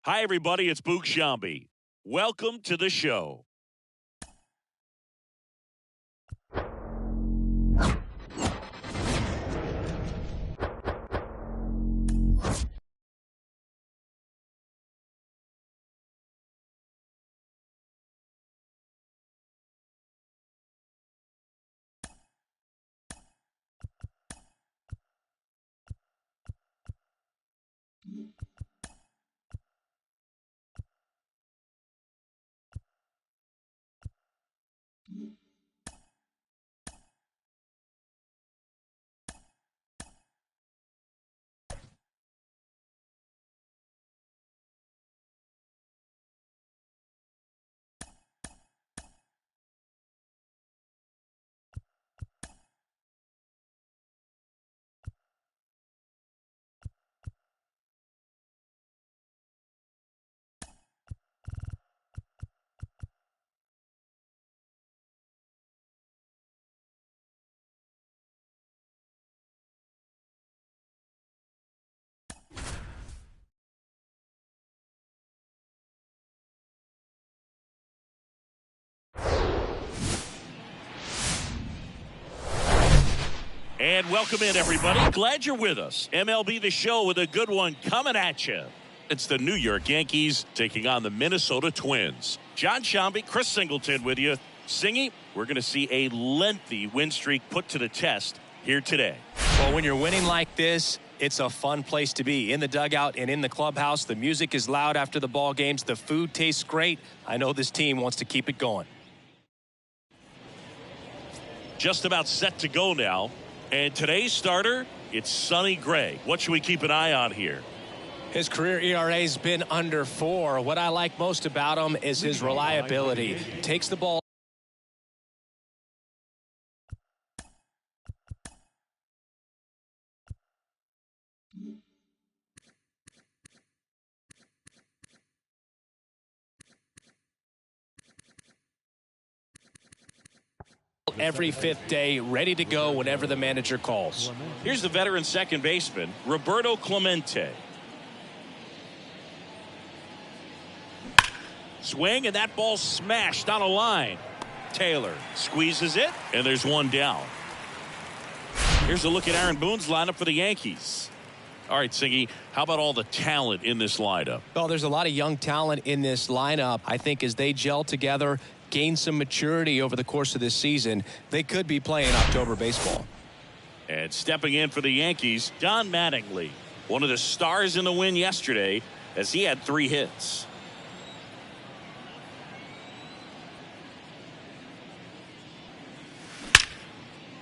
Hi, everybody. It's Boog Shambi. Welcome to the show. And welcome in, everybody. Glad you're with us. MLB The Show with a good one coming at you. It's the New York Yankees taking on the Minnesota Twins. John Shambi, Chris Singleton with you. Singy, we're going to see a lengthy win streak put to the test here today. Well, when you're winning like this, it's a fun place to be. In the dugout and in the clubhouse, the music is loud after the ball games. The food tastes great. I know this team wants to keep it going. Just about set to go now. And today's starter, it's Sonny Gray. What should we keep an eye on here? His career ERA's been under 4. What I like most about him is his reliability. Takes the ball every 5th day, ready to go whenever the manager calls. Here's the veteran second baseman, Roberto Clemente. Swing, and that ball smashed on a line. Taylor squeezes it, and there's one down. Here's a look at Aaron Boone's lineup for the Yankees. All right, Singy, how about all the talent in this lineup? Well, there's a lot of young talent in this lineup. I think as they gel together, gain some maturity over the course of this season, they could be playing October baseball. And stepping in for the Yankees, Don Mattingly, one of the stars in the win yesterday, as he had 3 hits.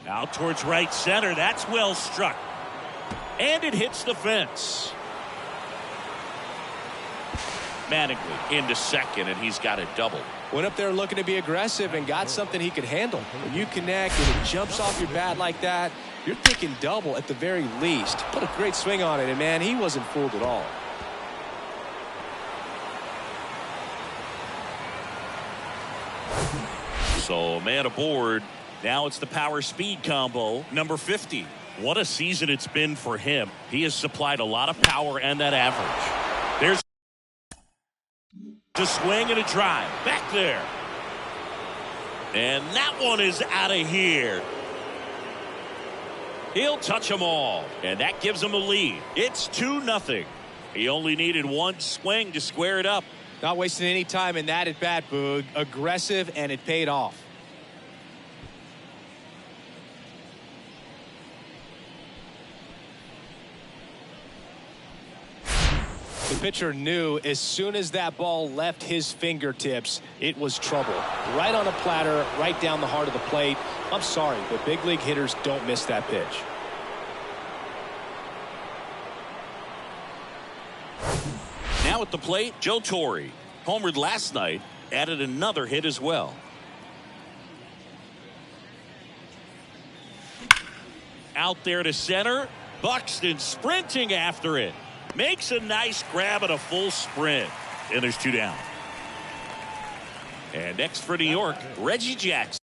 Out towards right center. That's well struck. And it hits the fence. Mattingly into second, and he's got a double. Went up there looking to be aggressive and got something he could handle. When you connect and it jumps off your bat like that, you're thinking double at the very least. Put a great swing on it, and man, he wasn't fooled at all. So man aboard. Now it's the power speed combo, number 50. What a season it's been for him. He has supplied a lot of power and that average. There's a swing and a drive back there. And that one is out of here. He'll touch them all. And that gives him a lead. It's 2-0. He only needed one swing to square it up. Not wasting any time in that at bat, Boog. Aggressive, and it paid off. The pitcher knew as soon as that ball left his fingertips, it was trouble. Right on a platter, right down the heart of the plate. I'm sorry, but big league hitters don't miss that pitch. Now at the plate, Joe Torre. Homered last night, added another hit as well. Out there to center. Buxton sprinting after it. Makes a nice grab at a full sprint. And there's 2 down. And next for New York, Reggie Jackson.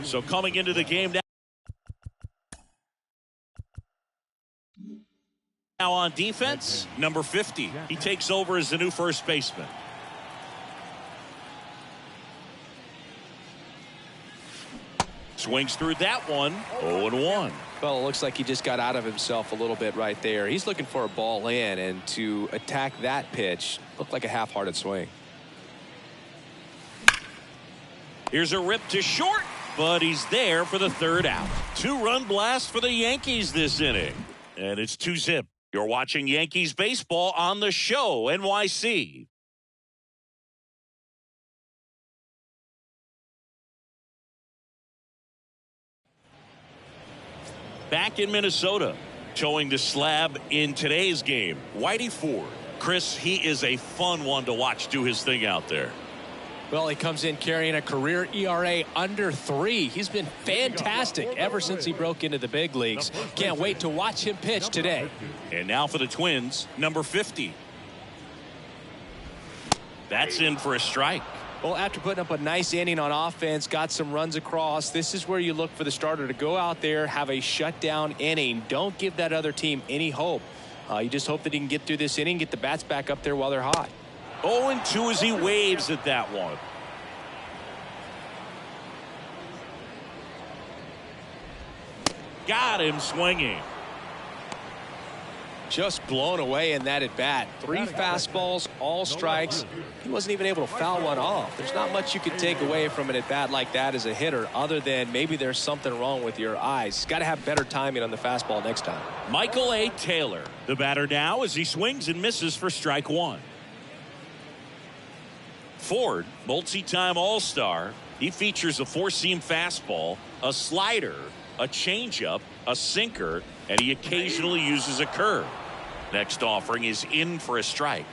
So coming into the game now on defense, number 50. He takes over as the new first baseman. Swings through that one. 0-1. Well, it looks like he just got out of himself a little bit right there. He's looking for a ball in, and to attack that pitch looked like a half-hearted swing. Here's a rip to short, but he's there for the third out. 2-run blast for the Yankees this inning. And it's 2-zip. You're watching Yankees baseball on the show, NYC. Back in Minnesota, showing the slab in today's game, Whitey Ford. Chris, he is a fun one to watch do his thing out there. Well, he comes in carrying a career ERA under 3. He's been fantastic ever since he broke into the big leagues. Can't wait to watch him pitch today. And now for the Twins, number 50. That's in for a strike. Well, after putting up a nice inning on offense, got some runs across, this is where you look for the starter to go out there, have a shutdown inning. Don't give that other team any hope. You just hope that he can get through this inning, get the bats back up there while they're hot. 0-2 as he waves at that one. Got him swinging. Just blown away in that at bat. 3 fastballs, all strikes. He wasn't even able to foul one off. There's not much you can take away from an at bat like that as a hitter, other than maybe there's something wrong with your eyes. Got to have better timing on the fastball next time. Michael A. Taylor, the batter now, as he swings and misses for strike 1. Ford, multi-time All-Star. He features a 4-seam fastball, a slider, a changeup, a sinker, and he occasionally uses a curve. Next offering is in for a strike.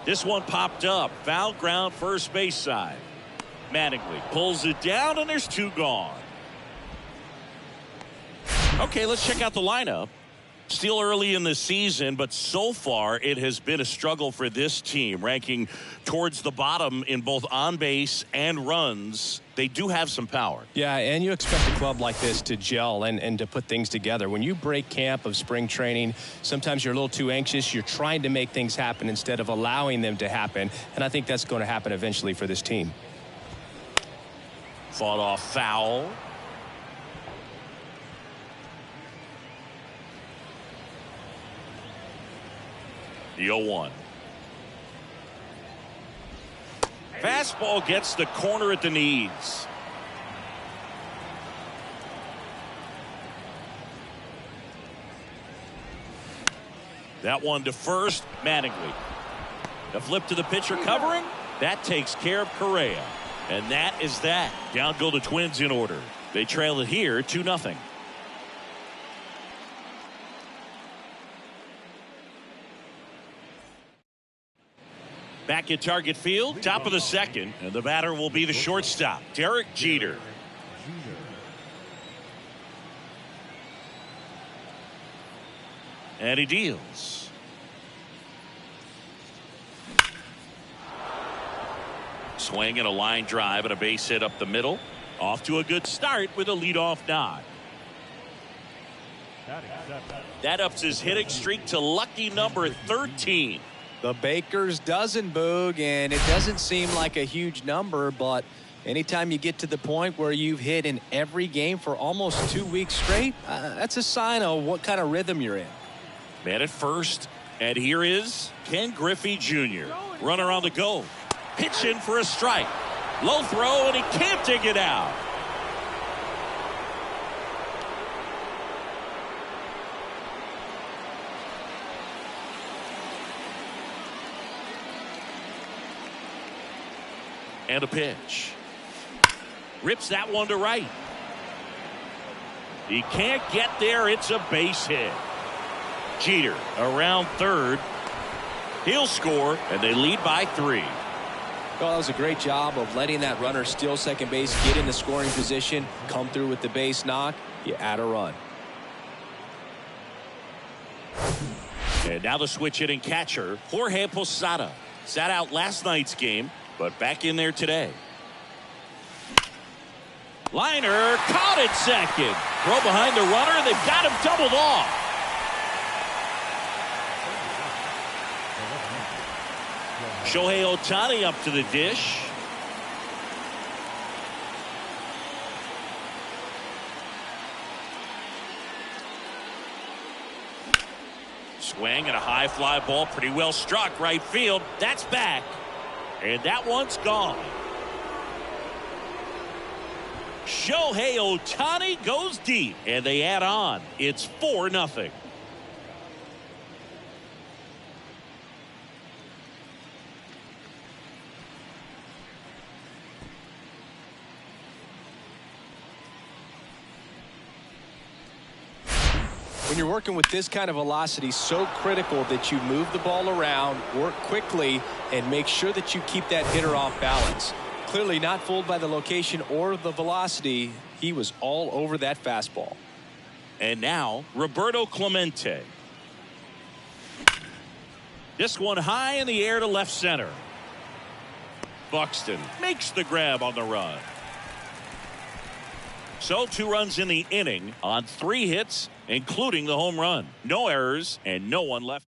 This one popped up. Foul ground, first base side. Mattingly pulls it down, and there's 2 gone. Okay, let's check out the lineup. Still early in the season, but so far it has been a struggle for this team, ranking towards the bottom in both on base and runs. They do have some power. Yeah, and you expect a club like this to gel and to put things together. When you break camp of spring training, sometimes you're a little too anxious. You're trying to make things happen instead of allowing them to happen, and I think that's going to happen eventually for this team. Fought off foul. The 0-1. Fastball gets the corner at the knees. That one to first. Mattingly. The flip to the pitcher covering. That takes care of Correa. And that is that. Down go the Twins in order. They trail it here 2-0. Back at Target Field, top of the second, and the batter will be the shortstop, Derek Jeter. And he deals. Swing and a line drive and a base hit up the middle. Off to a good start with a leadoff nod. That ups his hitting streak to lucky number 13. The Baker's dozen, Boog, and it doesn't seem like a huge number, but anytime you get to the point where you've hit in every game for almost 2 weeks straight, that's a sign of what kind of rhythm you're in. Man at first, and here is Ken Griffey Jr. Runner on the go. Pitch in for a strike. Low throw, and he can't dig it out. And a pitch. Rips that one to right. He can't get there. It's a base hit. Jeter around third. He'll score, and they lead by 3. Well, that was a great job of letting that runner steal second base, get in the scoring position, come through with the base knock. You add a run. And now the switch hitting catcher, Jorge Posada. Sat out last night's game, but back in there today. Liner caught at second. Throw behind the runner, and they've got him doubled off. Shohei Ohtani up to the dish. Swing and a high fly ball, pretty well struck right field. That's back, and that one's gone. Shohei Ohtani goes deep, and they add on. It's 4-0. When you're working with this kind of velocity, so critical that you move the ball around, work quickly, and make sure that you keep that hitter off balance. Clearly not fooled by the location or the velocity. He was all over that fastball. And now Roberto Clemente. This one high in the air to left center. Buxton makes the grab on the run. So 2 runs in the inning on 3 hits, including the home run. No errors and no one left.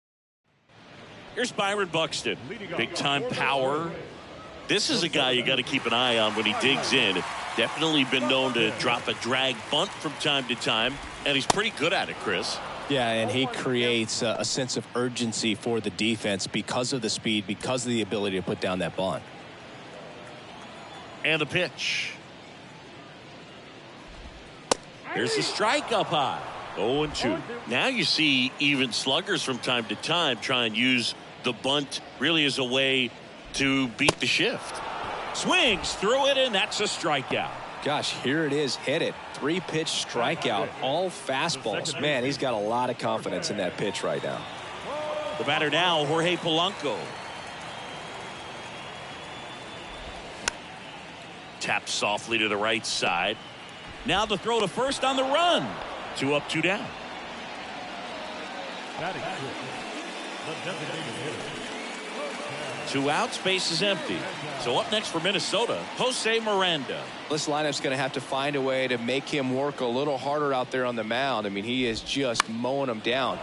Here's Byron Buxton. Big time power. This is a guy you got to keep an eye on when he digs in. Definitely been known to drop a drag bunt from time to time, and he's pretty good at it, Chris. Yeah, and he creates a sense of urgency for the defense because of the speed, because of the ability to put down that bunt. And the pitch. Here's the strike up high. 0-2. Now you see even sluggers from time to time try and use the bunt really as a way to beat the shift. Swings through it, and that's a strikeout. Gosh, here it is. Hit it. 3-pitch strikeout. All fastballs. Man, he's got a lot of confidence in that pitch right now. The batter now, Jorge Polanco. Tapped softly to the right side. Now the throw to first on the run. 2 up, 2 down. 2 outs, base is empty. So up next for Minnesota, Jose Miranda. This lineup's going to have to find a way to make him work a little harder out there on the mound. I mean, he is just mowing them down.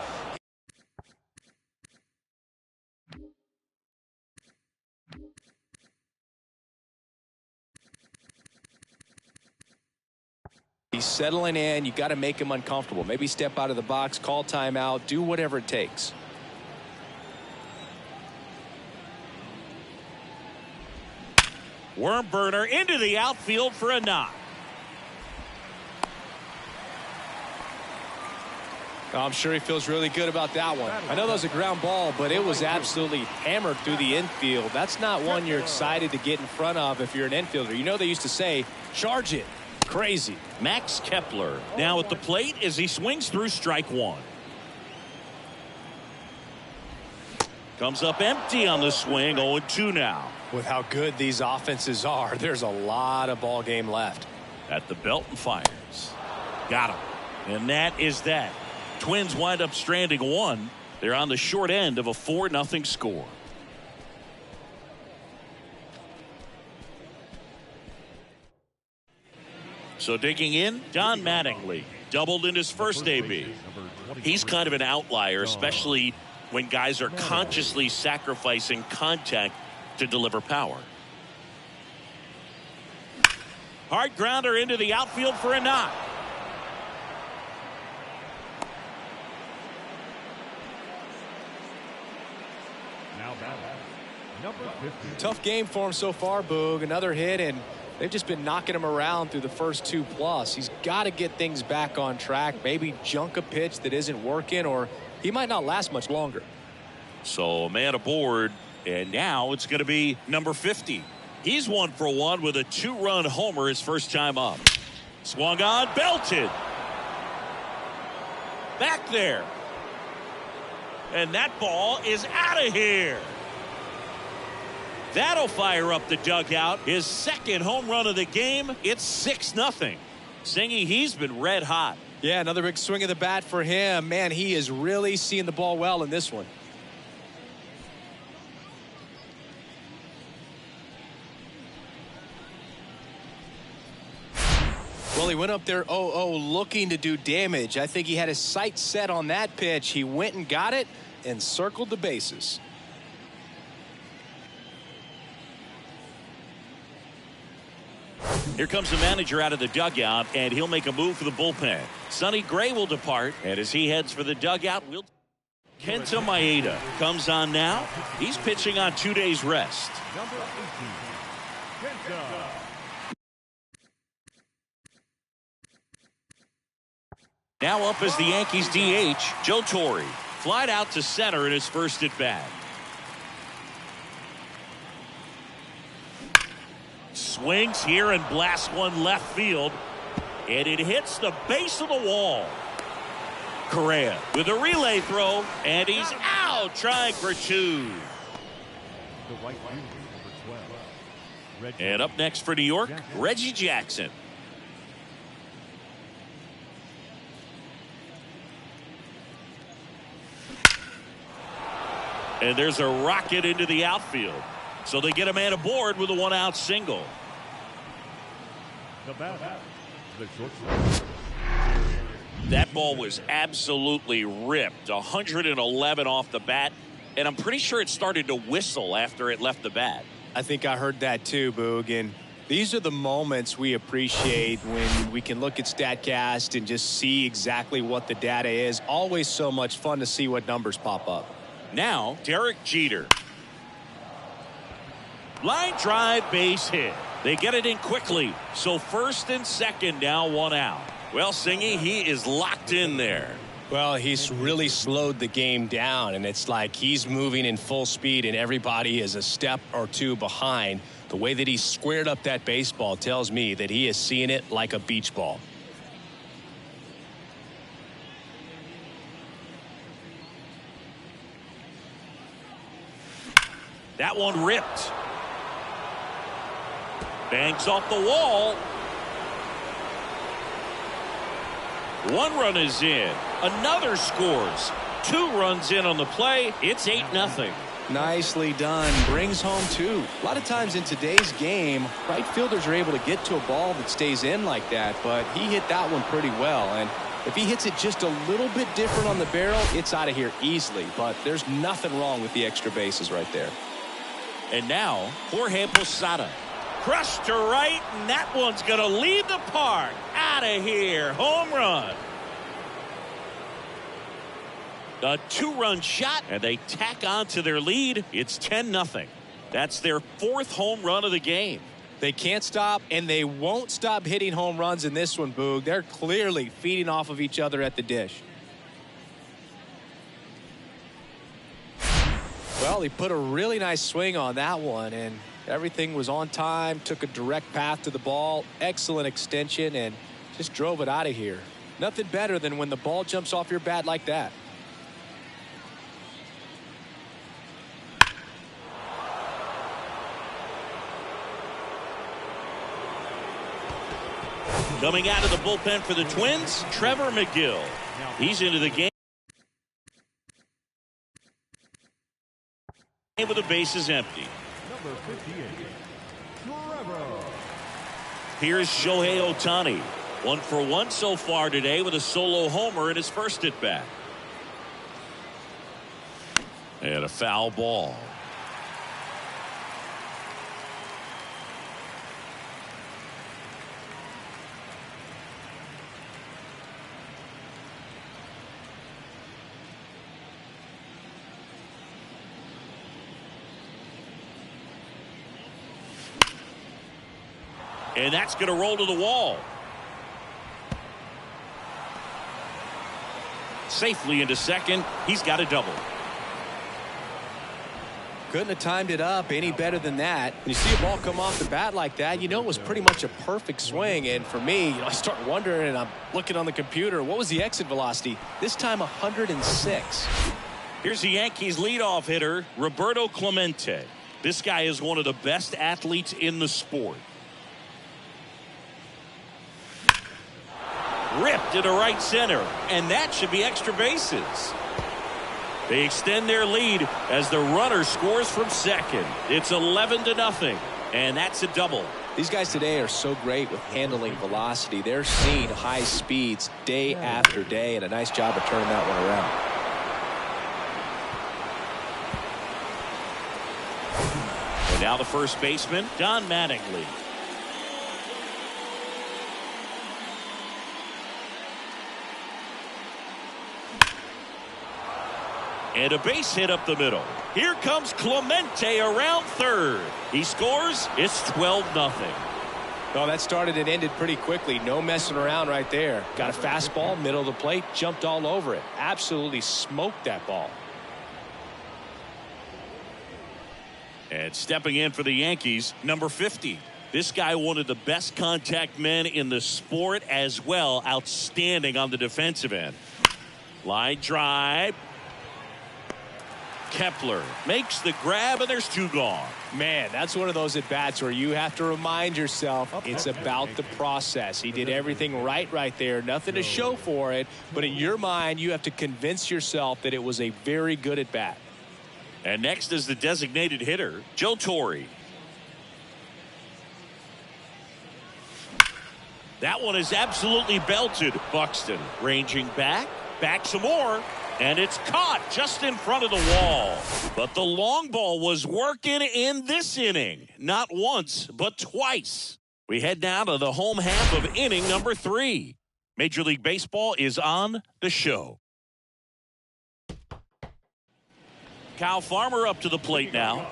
He's settling in. You got to make him uncomfortable. Maybe step out of the box, call timeout, do whatever it takes. Worm burner into the outfield for a knock. I'm sure he feels really good about that one. I know that was a ground ball, but it was absolutely hammered through the infield. That's not one you're excited to get in front of if you're an infielder. You know they used to say, charge it. Crazy. Max Kepler now at the plate as he swings through strike 1. Comes up empty on the swing. 0-2 now. With how good these offenses are, there's a lot of ball game left. At the belt and fires. Got him. And that is that. Twins wind up stranding 1. They're on the short end of a 4-0 score. So digging in, Don Mattingly doubled in his first AB. He's kind of an outlier, especially when guys are consciously sacrificing contact to deliver power. Hard grounder into the outfield for a knock. Tough game for him so far, Boog. Another hit, and they've just been knocking him around through the first 2+. He's got to get things back on track, maybe junk a pitch that isn't working, or he might not last much longer. So a man aboard, and now it's going to be number 50. He's 1 for 1 with a 2-run homer his first time up. Swung on, belted. Back there. And that ball is out of here. That'll fire up the dugout. His second home run of the game. It's 6-0. Singy, he's been red hot. Yeah, another big swing of the bat for him. Man, he is really seeing the ball well in this one. Well, he went up there 0-0 looking to do damage. I think he had his sights set on that pitch. He went and got it and circled the bases. Here comes the manager out of the dugout, and he'll make a move for the bullpen. Sonny Gray will depart, and as he heads for the dugout, Kenta Maeda comes on now. He's pitching on 2 days rest. Number 18, Kenta. Now up as the Yankees DH, Joe Torre. Flied out to center in his first at bat. Swings here and blasts one left field. And it hits the base of the wall. Correa with a relay throw, and he's out trying for two. The white number 12. And up next for New York, Reggie Jackson. And there's a rocket into the outfield. So they get a man aboard with a one-out single. The batter, the shortstop. That ball was absolutely ripped. 111 off the bat. And I'm pretty sure it started to whistle after it left the bat. I think I heard that too, Boog. And these are the moments we appreciate when we can look at StatCast and just see exactly what the data is. Always so much fun to see what numbers pop up. Now, Derek Jeter. Line drive, base hit. They get it in quickly. So first and second, now one out. Well, Singy, he is locked in there. Well, he's really slowed the game down, and it's like he's moving in full speed, and everybody is a step or two behind. The way that he squared up that baseball tells me that he is seeing it like a beach ball. That one ripped. Bangs off the wall. One run is in. Another scores. 2 runs in on the play. It's 8-0. Nicely done. Brings home 2. A lot of times in today's game, right fielders are able to get to a ball that stays in like that, but he hit that one pretty well. And if he hits it just a little bit different on the barrel, it's out of here easily. But there's nothing wrong with the extra bases right there. And now, Jorge Posada. Crushed to right, and that one's going to leave the park. Out of here. Home run. A 2-run shot, and they tack on to their lead. It's 10-0. That's their 4th home run of the game. They can't stop, and they won't stop hitting home runs in this one, Boog. They're clearly feeding off of each other at the dish. Well, he put a really nice swing on that one, and everything was on time, took a direct path to the ball, excellent extension, and just drove it out of here. Nothing better than when the ball jumps off your bat like that. Coming out of the bullpen for the Twins, Trevor McGill. He's into the game with the bases empty. Number 58, Trevor. Here's Shohei Ohtani. 1 for 1 so far today with a solo homer in his first at bat. And a foul ball. And that's going to roll to the wall. Safely into second. He's got a double. Couldn't have timed it up any better than that. When you see a ball come off the bat like that, you know it was pretty much a perfect swing. And for me, I start wondering, and I'm looking on the computer, what was the exit velocity? This time 106. Here's the Yankees leadoff hitter, Roberto Clemente. This guy is one of the best athletes in the sport. ripped into right center, and that should be extra bases. They extend their lead as the runner scores from second. It's 11-0, and that's a double. These guys today are so great with handling velocity. They're seeing high speeds day after day, and a nice job of turning that one around. And now the first baseman, Don Mattingly. And a base hit up the middle. Here comes Clemente around third. He scores. It's 12-0. Well, that started and ended pretty quickly. No messing around right there. Got a fastball, middle of the plate, jumped all over it. Absolutely smoked that ball. And stepping in for the Yankees, number 50. This guy, one of the best contact men in the sport as well. Outstanding on the defensive end. Line drive. Kepler makes the grab, and there's two gone. Man, that's one of those at-bats where you have to remind yourself it's about the process. He did everything right there. Nothing to show for it, but in your mind, you have to convince yourself that it was a very good at-bat. And next is the designated hitter, Joe Torre. That one is absolutely belted. Buxton ranging back some more. And it's caught just in front of the wall. But the long ball was working in this inning. Not once, but twice. We head now to the home half of inning number 3. Major League Baseball is on the show. Kyle Farmer up to the plate now.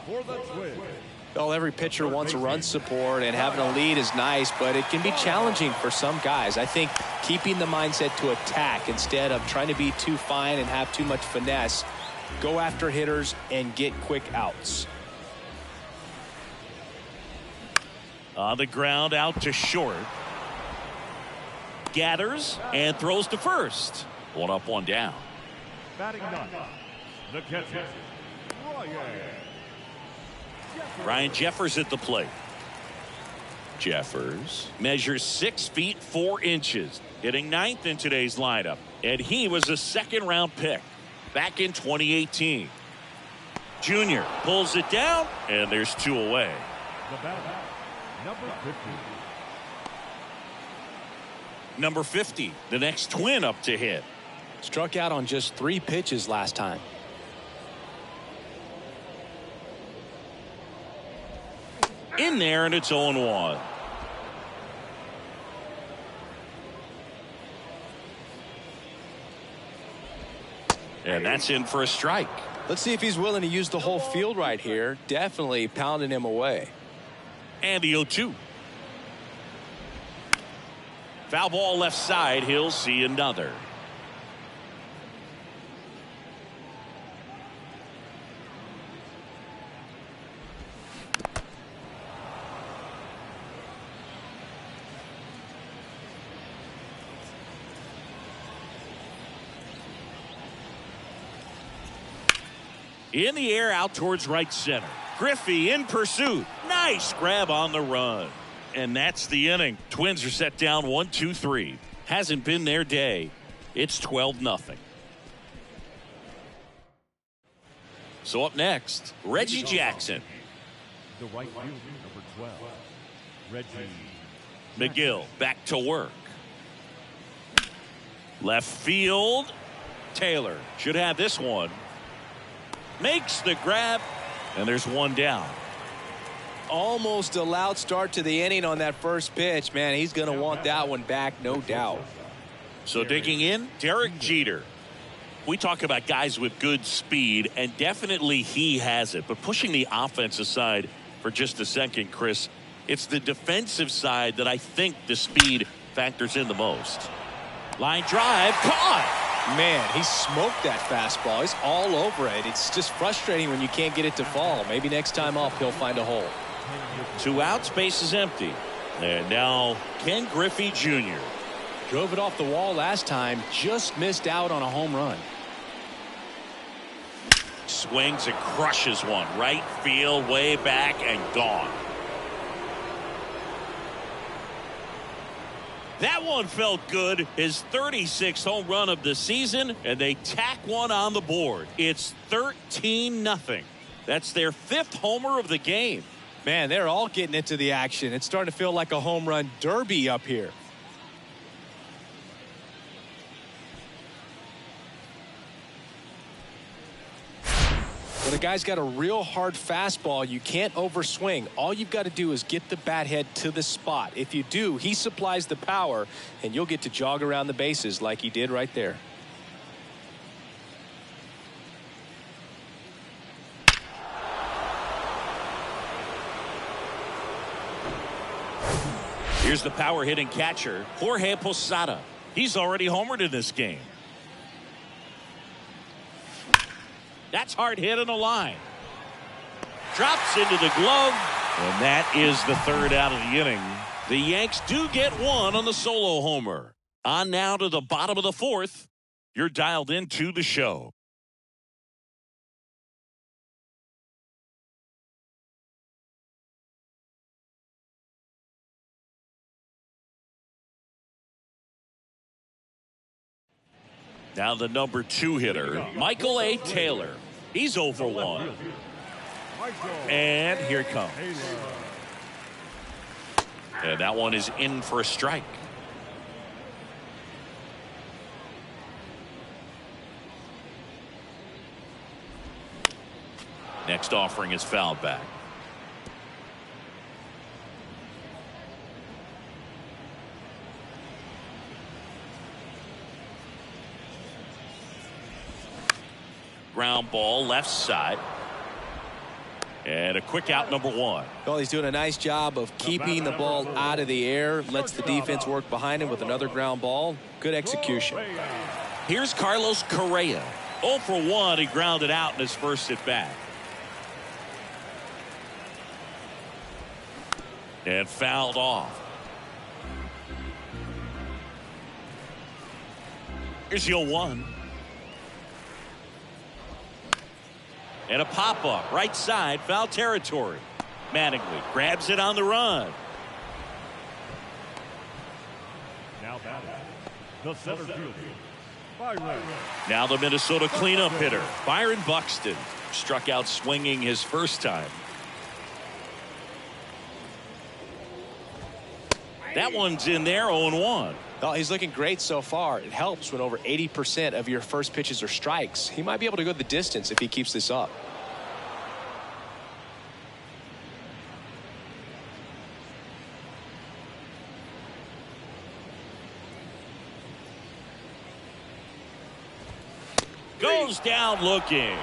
Well, every pitcher wants a run support, and having a lead is nice, but it can be challenging for some guys. I think keeping the mindset to attack instead of trying to be too fine and have too much finesse, go after hitters and get quick outs. On the ground, out to short. Gathers and throws to first. One up, one down. Batting ninth, the catcher, Ryan Jeffers at the plate. Jeffers measures 6 feet 4 inches, hitting 9th in today's lineup, and he was a second-round pick back in 2018. Junior pulls it down, and there's 2 away. The batter, number 50. Number 50, the next twin up to hit. Struck out on just 3 pitches last time. In there, and it's 0-1. And that's in for a strike. Let's see if he's willing to use the whole field right here. Definitely pounding him away. And the 0-2. Foul ball left side. He'll see another. In the air, out towards right center. Griffey in pursuit. Nice grab on the run. And that's the inning. Twins are set down 1-2-3. Hasn't been their day. It's 12-0. So up next, Reggie Jackson. The right fielder, number 12, Reggie McGill back to work. Left field. Taylor should have this one. Makes the grab, and there's one down. Almost a loud start to the inning on that first pitch. Man, he's going to want that one back, no doubt. So digging in, Derek Jeter. We talk about guys with good speed, and definitely he has it. But pushing the offense aside for just a second, Chris, it's the defensive side that I think the speed factors in the most. Line drive, caught. Man, he smoked that fastball. He's all over it. It's just frustrating when you can't get it to fall. Maybe next time up he'll find a hole. 2 outs, base is empty. And now Ken Griffey Jr. Drove it off the wall last time. Just missed out on a home run. Swings and crushes one. Right field, way back, and gone. That one felt good. His 36th home run of the season, and they tack one on the board. It's 13-0. That's their 5th homer of the game. Man, they're all getting into the action. It's starting to feel like a home run derby up here. When a guy's got a real hard fastball, you can't overswing. All you've got to do is get the bat head to the spot. If you do, he supplies the power, and you'll get to jog around the bases like he did right there. Here's the power-hitting catcher, Jorge Posada. He's already homered in this game. That's hard hit in a line. Drops into the glove, and that is the 3rd out of the inning. The Yanks do get one on the solo homer. On now to the bottom of the 4th. You're dialed into the show. Now the number 2 hitter, Michael A. Taylor. He's 0 for 1. And here it comes. And that one is in for a strike. Next offering is fouled back. Ground ball left side. And a quick out, number 1. Well, he's doing a nice job of keeping the ball out of the air. Lets the defense work behind him with another ground ball. Good execution. Here's Carlos Correa. 0 for 1. He grounded out in his first at bat. And fouled off. Here's the 0-1. And a pop-up right side, foul territory. Mattingly grabs it on the run. Now batting, the center fielder, Byron. Now the Minnesota cleanup hitter, Byron Buxton. Struck out swinging his first time. That one's in there, 0-1. Oh, he's looking great so far. It helps when over 80% of your first pitches are strikes. He might be able to go the distance if he keeps this up. Goes down looking.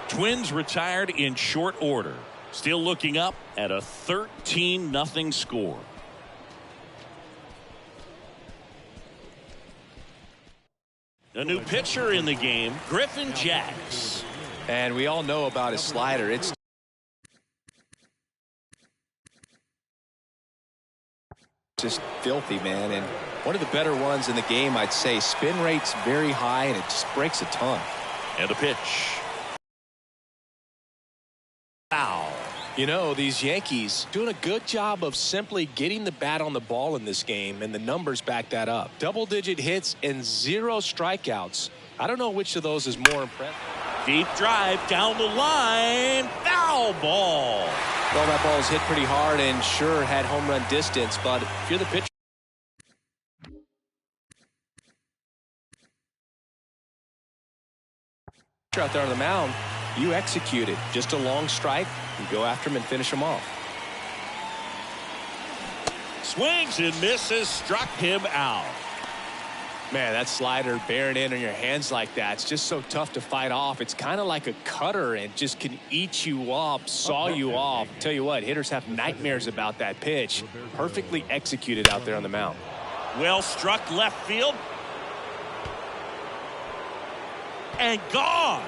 Twins retired in short order. Still looking up at a 13-0 score. A new pitcher in the game, Griffin Jax. And we all know about his slider. It's just filthy, man. And one of the better ones in the game, I'd say. Spin rate's very high, and it just breaks a ton. And a pitch. Foul. You know, these Yankees doing a good job of simply getting the bat on the ball in this game, and the numbers back that up. Double-digit hits and 0 strikeouts. I don't know which of those is more impressive. Deep drive down the line. Foul ball. Well, that ball was hit pretty hard and sure had home run distance, but if you're the pitcher out there on the mound, you execute it. Just a long strike. You go after him and finish him off. Swings and misses. Struck him out. Man, that slider bearing in on your hands like that, it's just so tough to fight off. It's kind of like a cutter and just can eat you up, saw you off. Tell you what, hitters have nightmares about that pitch. Perfectly executed out there on the mound. Well struck left field. And gone.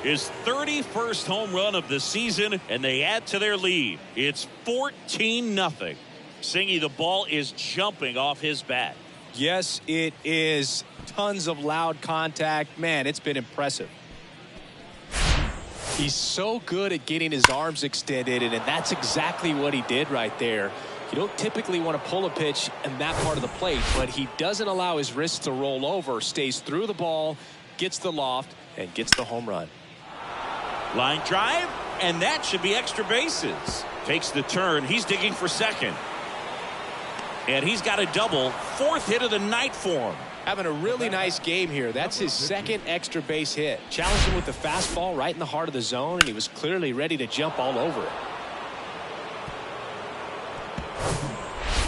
His 31st home run of the season, and they add to their lead. It's 14-0. Singy, the ball is jumping off his bat. Yes, it is. Tons of loud contact. Man, it's been impressive. He's so good at getting his arms extended, and that's exactly what he did right there. You don't typically want to pull a pitch in that part of the plate, but he doesn't allow his wrists to roll over, stays through the ball, gets the loft, and gets the home run. Line drive, and that should be extra bases. Takes the turn. He's digging for second. And he's got a double. Fourth hit of the night for him. Having a really nice game here. That's his second extra base hit. Challenged him with the fastball right in the heart of the zone, and he was clearly ready to jump all over it.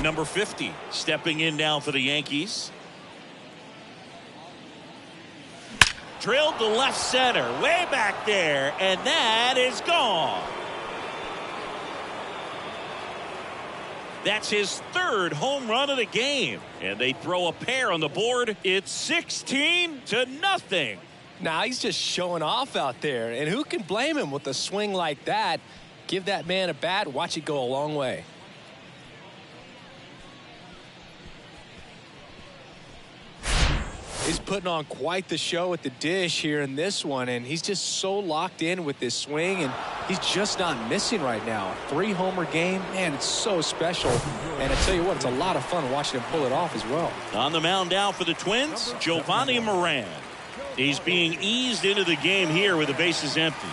Number 50, stepping in now for the Yankees. Drilled to left center, way back there, and that is gone. That's his third home run of the game. And they throw a pair on the board. It's 16-0. Now he's just showing off out there. And who can blame him with a swing like that? Give that man a bat, watch it go a long way. He's putting on quite the show at the dish here in this one, and he's just so locked in with this swing, and he's just not missing right now. 3-homer game, man, it's so special. And I tell you what, it's a lot of fun watching him pull it off as well. On the mound now for the Twins, Giovanni Moran. He's being eased into the game here with the bases empty.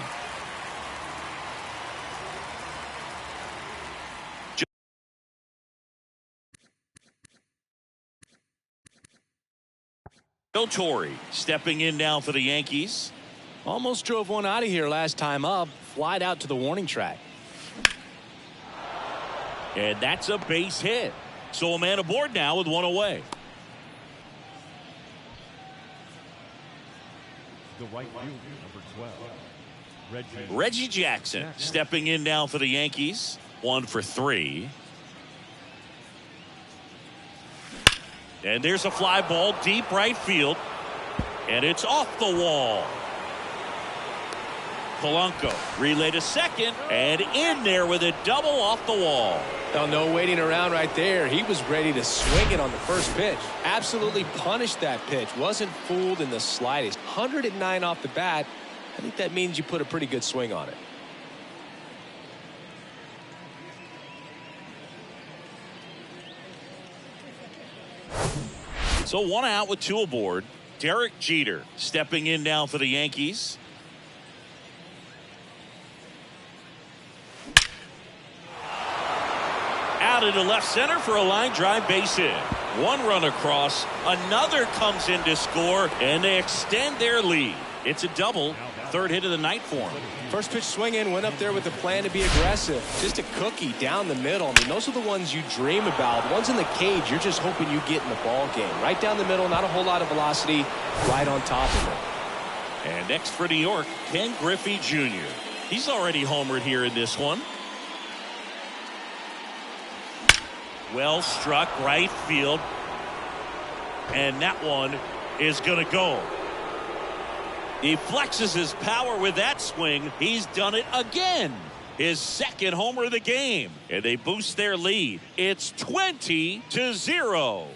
Joe Torre stepping in now for the Yankees. Almost drove one out of here last time up. Flied out to the warning track. And that's a base hit. So a man aboard now with one away. The right fielder, number 12, Reggie Jackson stepping in now for the Yankees. 1 for 3. And there's a fly ball deep right field. And it's off the wall. Polanco relay to second and in there with a double off the wall. Oh, no waiting around right there. He was ready to swing it on the first pitch. Absolutely punished that pitch. Wasn't fooled in the slightest. 109 off the bat. I think that means you put a pretty good swing on it. So 1 out with 2 aboard. Derek Jeter stepping in now for the Yankees. Out into left center for a line drive base hit. 1 run across. Another comes in to score, and they extend their lead. It's a double. 3rd hit of the night for him. First pitch swing in, went up there with a plan to be aggressive. Just a cookie down the middle. I mean, those are the ones you dream about. The ones in the cage, you're just hoping you get in the ball game. Right down the middle, not a whole lot of velocity, right on top of it. And next for New York, Ken Griffey Jr. He's already homered here in this one. Well struck right field. And that one is going to go. He flexes his power with that swing. He's done it again. His 2nd homer of the game. And they boost their lead. It's 20-0.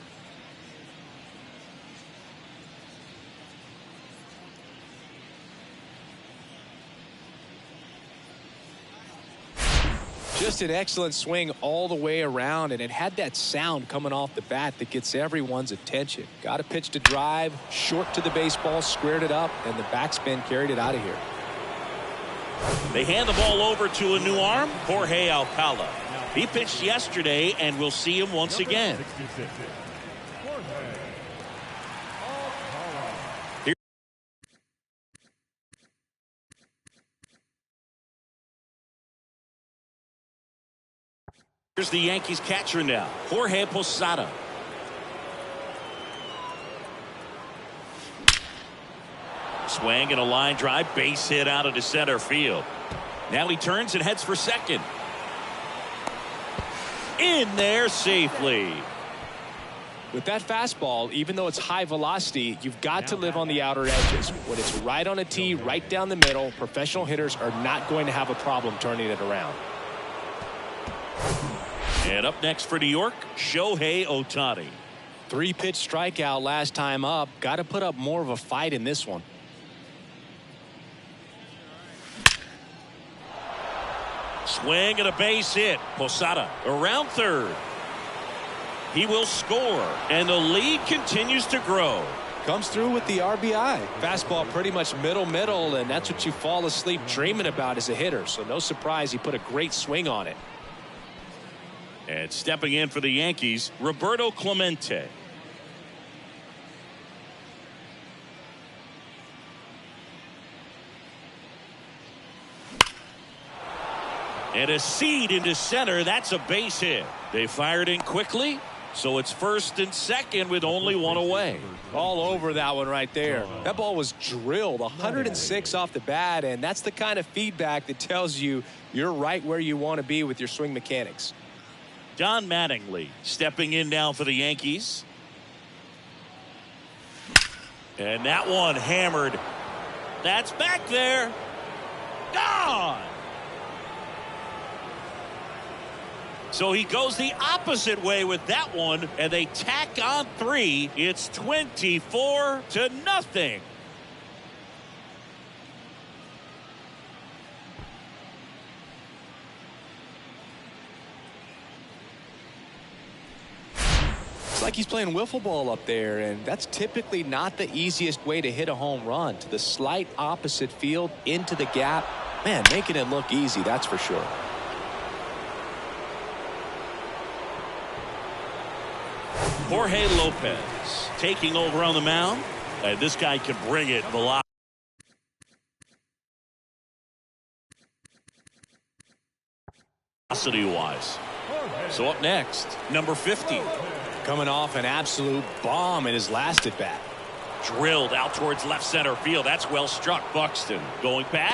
Just an excellent swing all the way around, and it had that sound coming off the bat that gets everyone's attention. Got a pitch to drive, short to the baseball, squared it up, and the backspin carried it out of here. They hand the ball over to a new arm, Jorge Alcala. He pitched yesterday, and we'll see him once again. Here's the Yankees catcher now, Jorge Posada. Swing and a line drive, base hit out into center field. Now he turns and heads for second. In there safely. With that fastball, even though it's high velocity, you've got to live on the outer edges. When it's right on a tee, right down the middle, professional hitters are not going to have a problem turning it around. And up next for New York, Shohei Ohtani. 3-pitch strikeout last time up. Got to put up more of a fight in this one. Swing and a base hit. Posada around third. He will score, and the lead continues to grow. Comes through with the RBI. Fastball pretty much middle, and that's what you fall asleep dreaming about as a hitter. So no surprise he put a great swing on it. And stepping in for the Yankees, Roberto Clemente. And a seed into center. That's a base hit. They fired in quickly, so it's first and second with only one away. All over that one right there. That ball was drilled 106 off the bat, and that's the kind of feedback that tells you you're right where you want to be with your swing mechanics. Don Mattingly stepping in now for the Yankees. And that one hammered. That's back there. Gone. So he goes the opposite way with that one, and they tack on 3. It's 24-0. It's like he's playing wiffle ball up there, and that's typically not the easiest way to hit a home run. To the slight opposite field, into the gap. Man, making it look easy, that's for sure. Jorge Lopez taking over on the mound. And this guy can bring it velocity. Wise. So up next, number 50. Coming off an absolute bomb in his last at bat. Drilled out towards left center field. That's well struck. Buxton going back.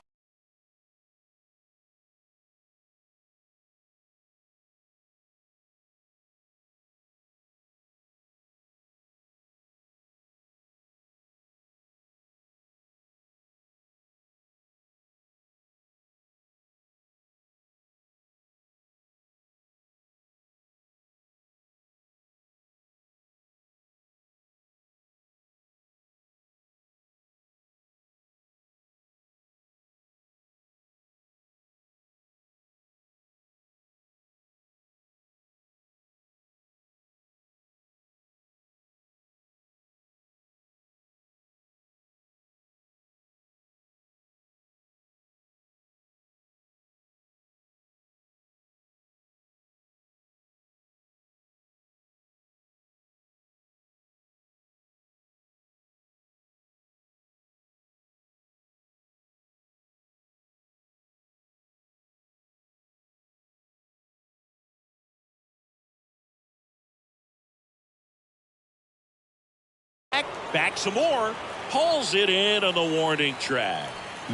Back some more. Pulls it in on the warning track.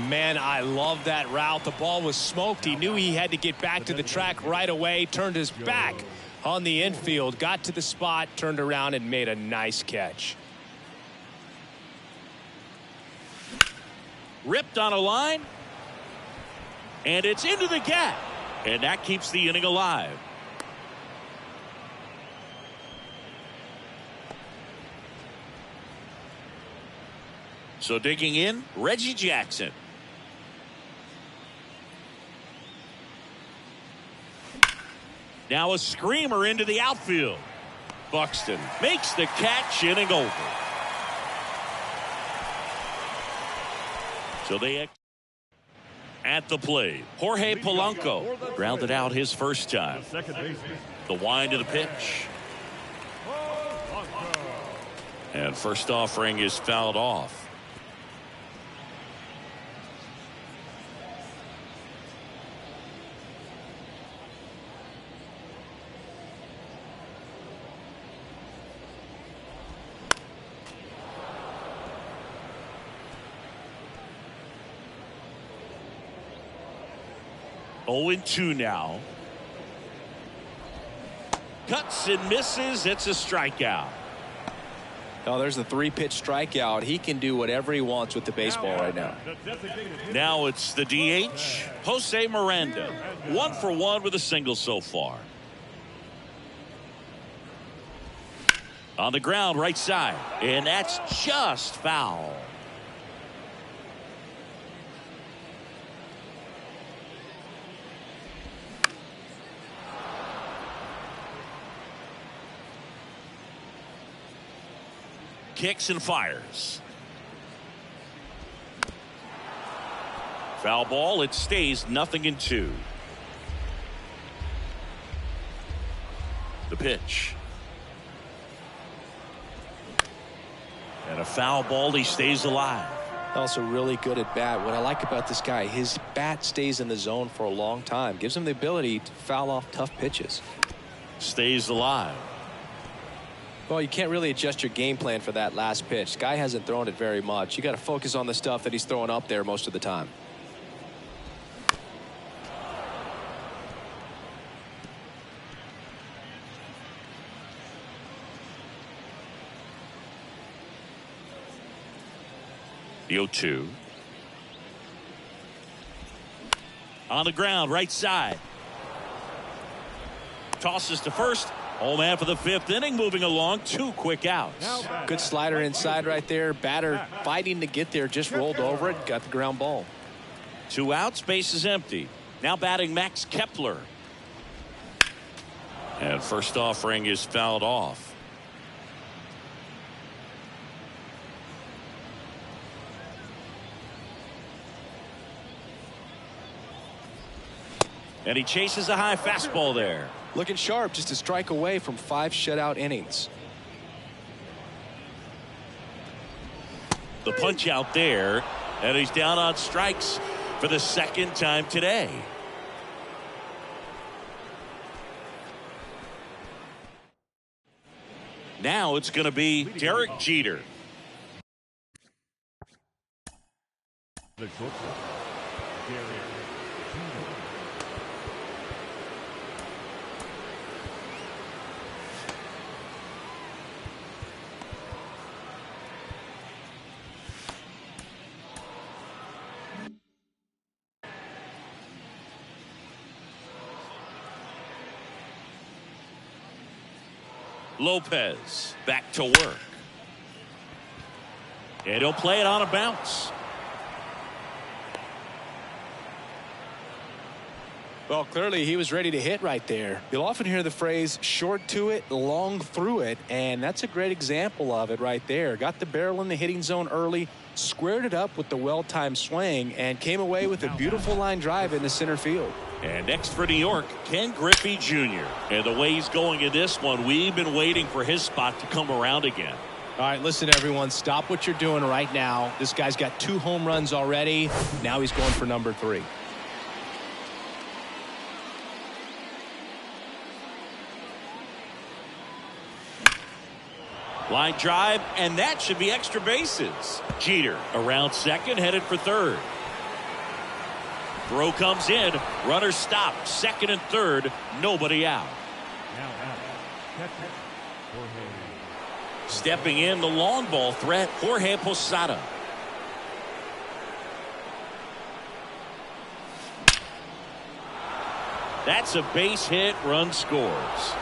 Man, I love that route. The ball was smoked. He knew he had to get back to the track right away. Turned his back on the infield. Got to the spot. Turned around and made a nice catch. Ripped on a line. And it's into the gap. And that keeps the inning alive. So digging in, Reggie Jackson. Now a screamer into the outfield. Buxton makes the catch, inning over. So they at the plate. Jorge Polanco grounded out his first time. The wind of the pitch. And first offering is fouled off. Oh, 0-2 now. Cuts and misses. It's a strikeout. Oh, there's the 3-pitch strikeout. He can do whatever he wants with the baseball right now. Now it's the DH, Jose Miranda. 1 for 1 with a single so far. On the ground, right side. And that's just foul. kicks and fires. Foul ball. It stays 0-2. The pitch. And a foul ball. He stays alive. Also really good at bat. What I like about this guy, his bat stays in the zone for a long time. Gives him the ability to foul off tough pitches. Stays alive. Well, you can't really adjust your game plan for that last pitch. Guy hasn't thrown it very much. You got to focus on the stuff that he's throwing up there most of the time. The 0-2. On the ground, right side. Tosses to first. Home man for the 5th inning, moving along. 2 quick outs. Good slider inside right there. Batter fighting to get there, just rolled over it, got the ground ball. 2 outs, base is empty. Now batting Max Kepler. And first offering is fouled off. And he chases a high fastball there. Looking sharp, just a strike away from 5 shutout innings. The punch out there, and he's down on strikes for the 2nd time today. Now it's going to be Derek Jeter. The shortstop, Derek Jeter. Lopez back to work. And he'll play it on a bounce. Well, clearly he was ready to hit right there. You'll often hear the phrase short to it, long through it, and that's a great example of it right there. Got the barrel in the hitting zone early, squared it up with the well-timed swing, and came away with a beautiful line drive into center field. And next for New York, Ken Griffey Jr. And the way he's going in this one, we've been waiting for his spot to come around again. All right, listen, everyone, stop what you're doing right now. This guy's got 2 home runs already. Now he's going for number 3. Line drive, and that should be extra bases. Jeter around second, headed for third. Throw comes in. Runner stopped. Second and third. Nobody out. Now out. Catcher, Jorge. Stepping in, the long ball threat, Jorge Posada. That's a base hit. Run scores.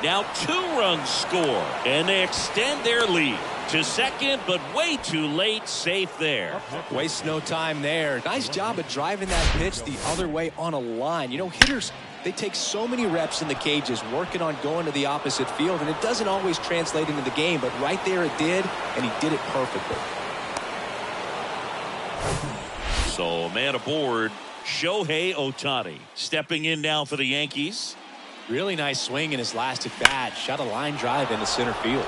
Now 2 runs score, and they extend their lead to second, but way too late. Safe there. Waste no time there. Nice job of driving that pitch the other way on a line. You know, hitters, they take so many reps in the cages working on going to the opposite field, and it doesn't always translate into the game, but right there it did, and he did it perfectly. So, man aboard, Shohei Ohtani. Stepping in now for the Yankees. Really nice swing in his last at bat. Shot a line drive into center field.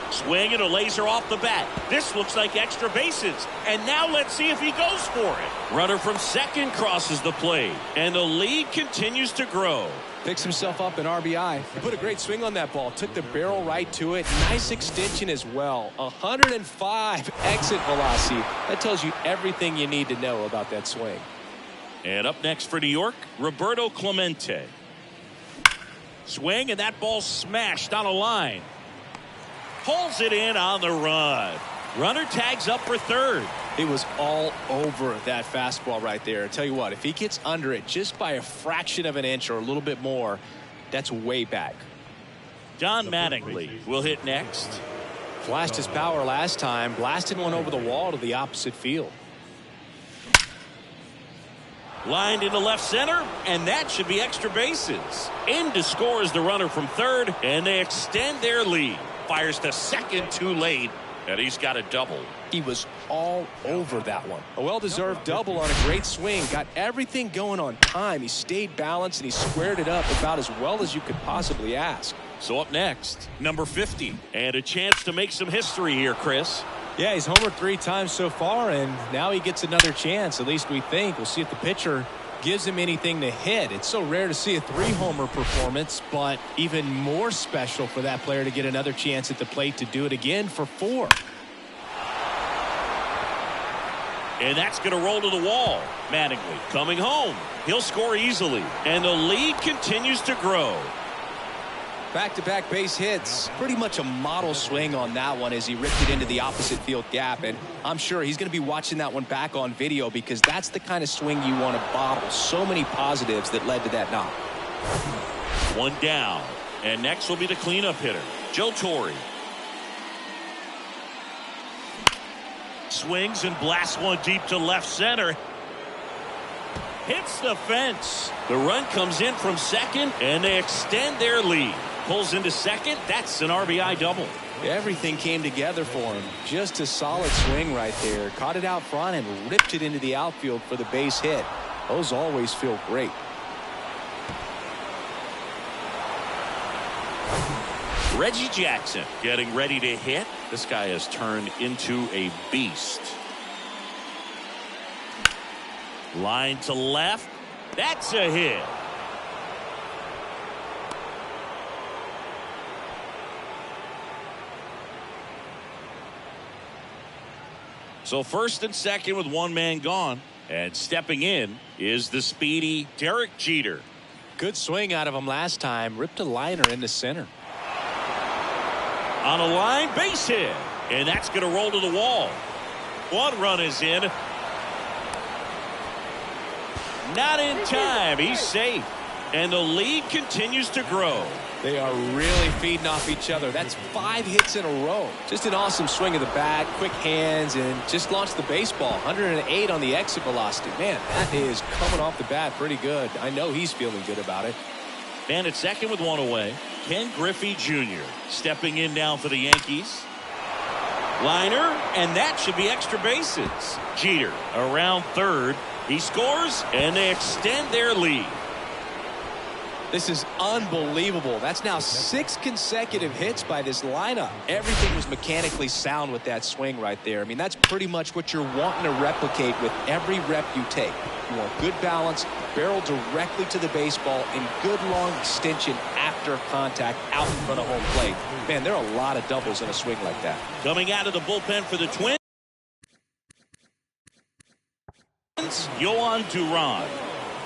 Swing and a laser off the bat. This looks like extra bases. And now let's see if he goes for it. Runner from second crosses the plate. And the lead continues to grow. Picks himself up an RBI. Put a great swing on that ball. Took the barrel right to it. Nice extension as well. 105 exit velocity. That tells you everything you need to know about that swing. And up next for New York, Roberto Clemente. Swing, and that ball smashed on a line. Pulls it in on the run. Runner tags up for third. It was all over that fastball right there. I tell you what, if he gets under it just by a fraction of an inch or a little bit more, that's way back. Don Mattingly will hit next. Flashed his power last time, blasted one over the wall to the opposite field. Lined into left center, and that should be extra bases. In to score is the runner from third, and they extend their lead. Fires to second too late, and he's got a double. He was all over that one. A well-deserved double on a great swing. Got everything going on time. He stayed balanced, and he squared it up about as well as you could possibly ask. So up next, number 50. And a chance to make some history here, Chris. Yeah, he's homered 3 times so far, and now he gets another chance. At least we think. We'll see if the pitcher gives him anything to hit. It's so rare to see a 3-homer performance, but even more special for that player to get another chance at the plate to do it again for 4. And that's going to roll to the wall. Mattingly coming home. He'll score easily, and the lead continues to grow. Back-to-back base hits. Pretty much a model swing on that one as he ripped it into the opposite field gap. And I'm sure he's going to be watching that one back on video because that's the kind of swing you want to bottle. So many positives that led to that knock. 1 down. And next will be the cleanup hitter, Joe Torre. Swings and blasts one deep to left center. Hits the fence. The run comes in from second, and they extend their lead. Pulls into second. That's an RBI double. Everything came together for him. Just a solid swing right there. Caught it out front and ripped it into the outfield for the base hit. Those always feel great. Reggie Jackson getting ready to hit. This guy has turned into a beast. Line to left. That's a hit. So first and second with 1 man gone. And stepping in is the speedy Derek Jeter. Good swing out of him last time. Ripped a liner into center. On a line, base hit. And that's going to roll to the wall. 1 run is in. Not in time. He's safe. And the lead continues to grow. They are really feeding off each other. That's 5 hits in a row. Just an awesome swing of the bat, quick hands, and just launched the baseball. 108 on the exit velocity. Man, that is coming off the bat pretty good. I know he's feeling good about it. And at second with 1 away, Ken Griffey Jr. stepping in now for the Yankees. Liner, and that should be extra bases. Jeter around third. He scores, and they extend their lead. This is unbelievable. That's now 6 consecutive hits by this lineup. Everything was mechanically sound with that swing right there. I mean, that's pretty much what you're wanting to replicate with every rep you take. You want good balance, barrel directly to the baseball, and good long extension after contact out in front of home plate. Man, there are a lot of doubles in a swing like that. Coming out of the bullpen for the Twins, Yohan Duran.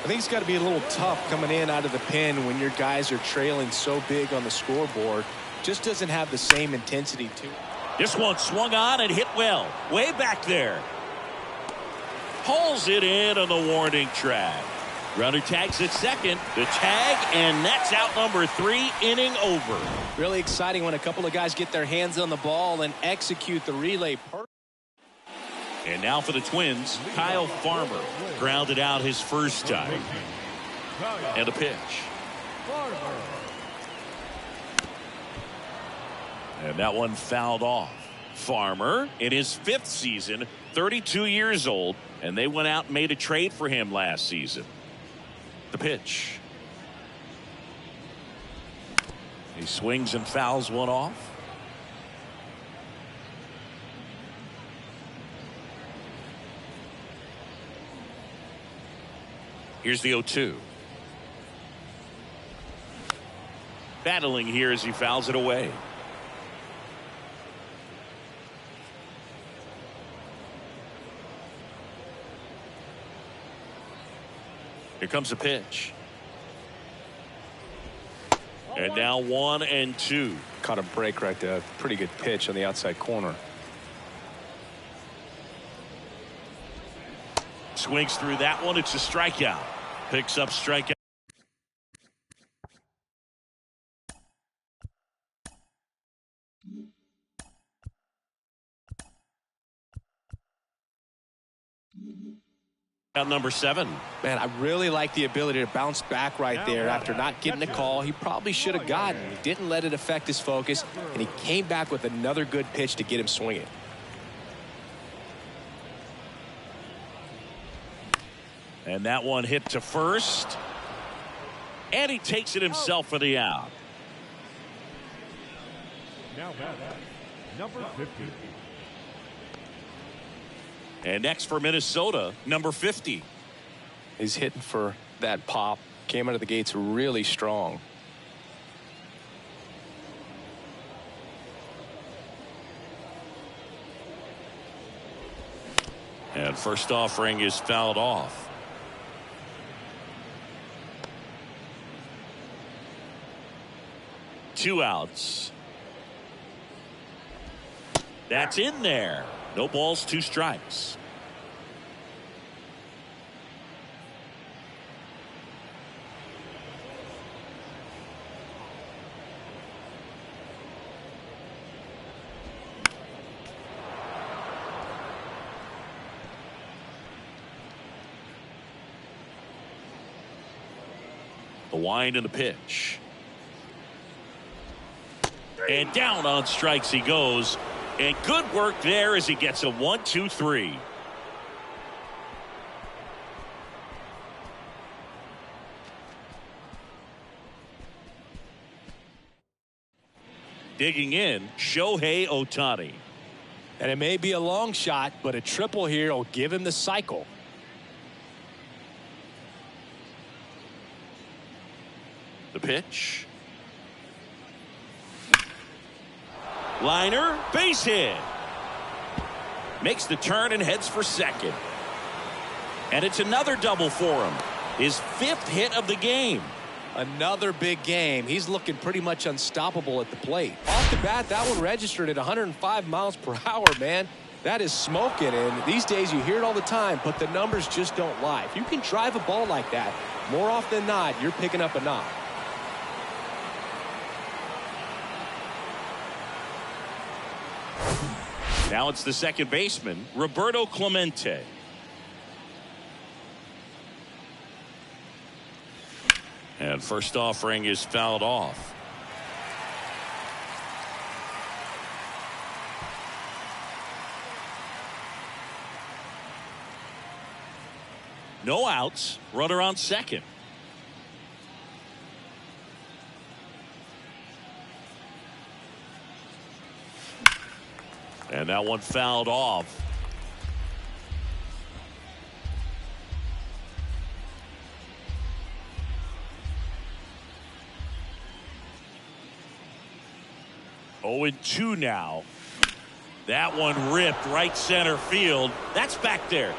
I think it's got to be a little tough coming in out of the pen when your guys are trailing so big on the scoreboard. Just doesn't have the same intensity to it. This one swung on and hit well. Way back there. Pulls it in on the warning track. Runner tags at second. The tag, and that's out number 3, inning over. Really exciting when a couple of guys get their hands on the ball and execute the relay perfectly. And now for the Twins, Kyle Farmer grounded out his first time. And a pitch. And that one fouled off. Farmer in his 5th season, 32 years old, and they went out and made a trade for him last season. The pitch. He swings and fouls one off. Here's the 0-2. Battling here as he fouls it away. Here comes a pitch. And now 1-2. Caught a break right there. Pretty good pitch on the outside corner. Swings through that one. It's a strikeout. Picks up strikeout. Out number 7. Man, I really like the ability to bounce back right there after not getting the call. He probably should have gotten. He didn't let it affect his focus, and he came back with another good pitch to get him swinging. And that one hit to first. And he takes it himself for the out. Now batting, number 50. And next for Minnesota, number 50. He's hitting for that pop. Came out of the gates really strong. And first offering is fouled off. Two outs. That's in there. No balls, 2 strikes. The wind and the pitch. And down on strikes he goes. And good work there as he gets a 1-2-3. Digging in, Shohei Ohtani. And it may be a long shot, but a triple here will give him the cycle. The pitch. Liner, base hit. Makes the turn and heads for second. And it's another double for him. His 5th hit of the game. Another big game. He's looking pretty much unstoppable at the plate. Off the bat, that one registered at 105 miles per hour, man. That is smoking, and these days you hear it all the time, but the numbers just don't lie. If you can drive a ball like that, more often than not, you're picking up a knock. Now it's the second baseman, Roberto Clemente. And first offering is fouled off. No outs, runner on second. And that one fouled off. Oh, 0-2 now. That one ripped right center field. That's back there.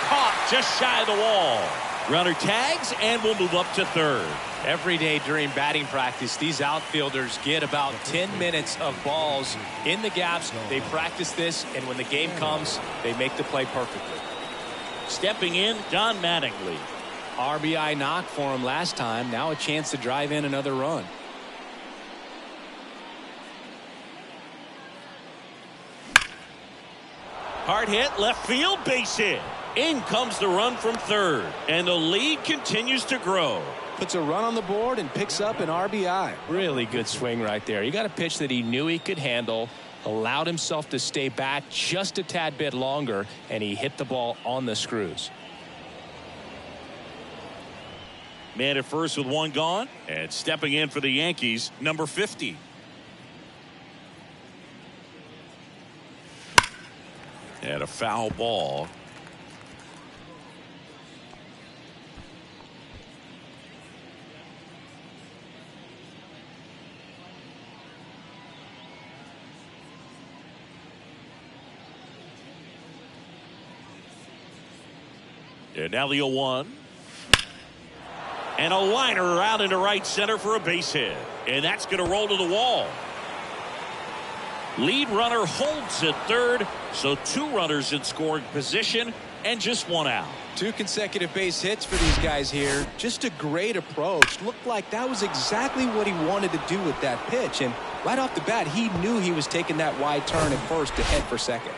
Caught just shy of the wall. Runner tags and will move up to third. Every day during batting practice, these outfielders get about 10 minutes of balls in the gaps. They practice this, and when the game comes, they make the play perfectly. Stepping in, Don Mattingly. RBI knock for him last time. Now a chance to drive in another run. Hard hit, left field, base hit. In comes the run from third, and the lead continues to grow. Puts a run on the board and picks up an RBI. Really good swing right there. He got a pitch that he knew he could handle, allowed himself to stay back just a tad bit longer, and he hit the ball on the screws. Man at first with one gone, and stepping in for the Yankees, number 50. And a foul ball. And now the 0-1. And a liner out into right center for a base hit. And that's going to roll to the wall. Lead runner holds at third, so 2 runners in scoring position and just 1 out. 2 consecutive base hits for these guys here. Just a great approach. Looked like that was exactly what he wanted to do with that pitch. And right off the bat, he knew he was taking that wide turn at first to head for second.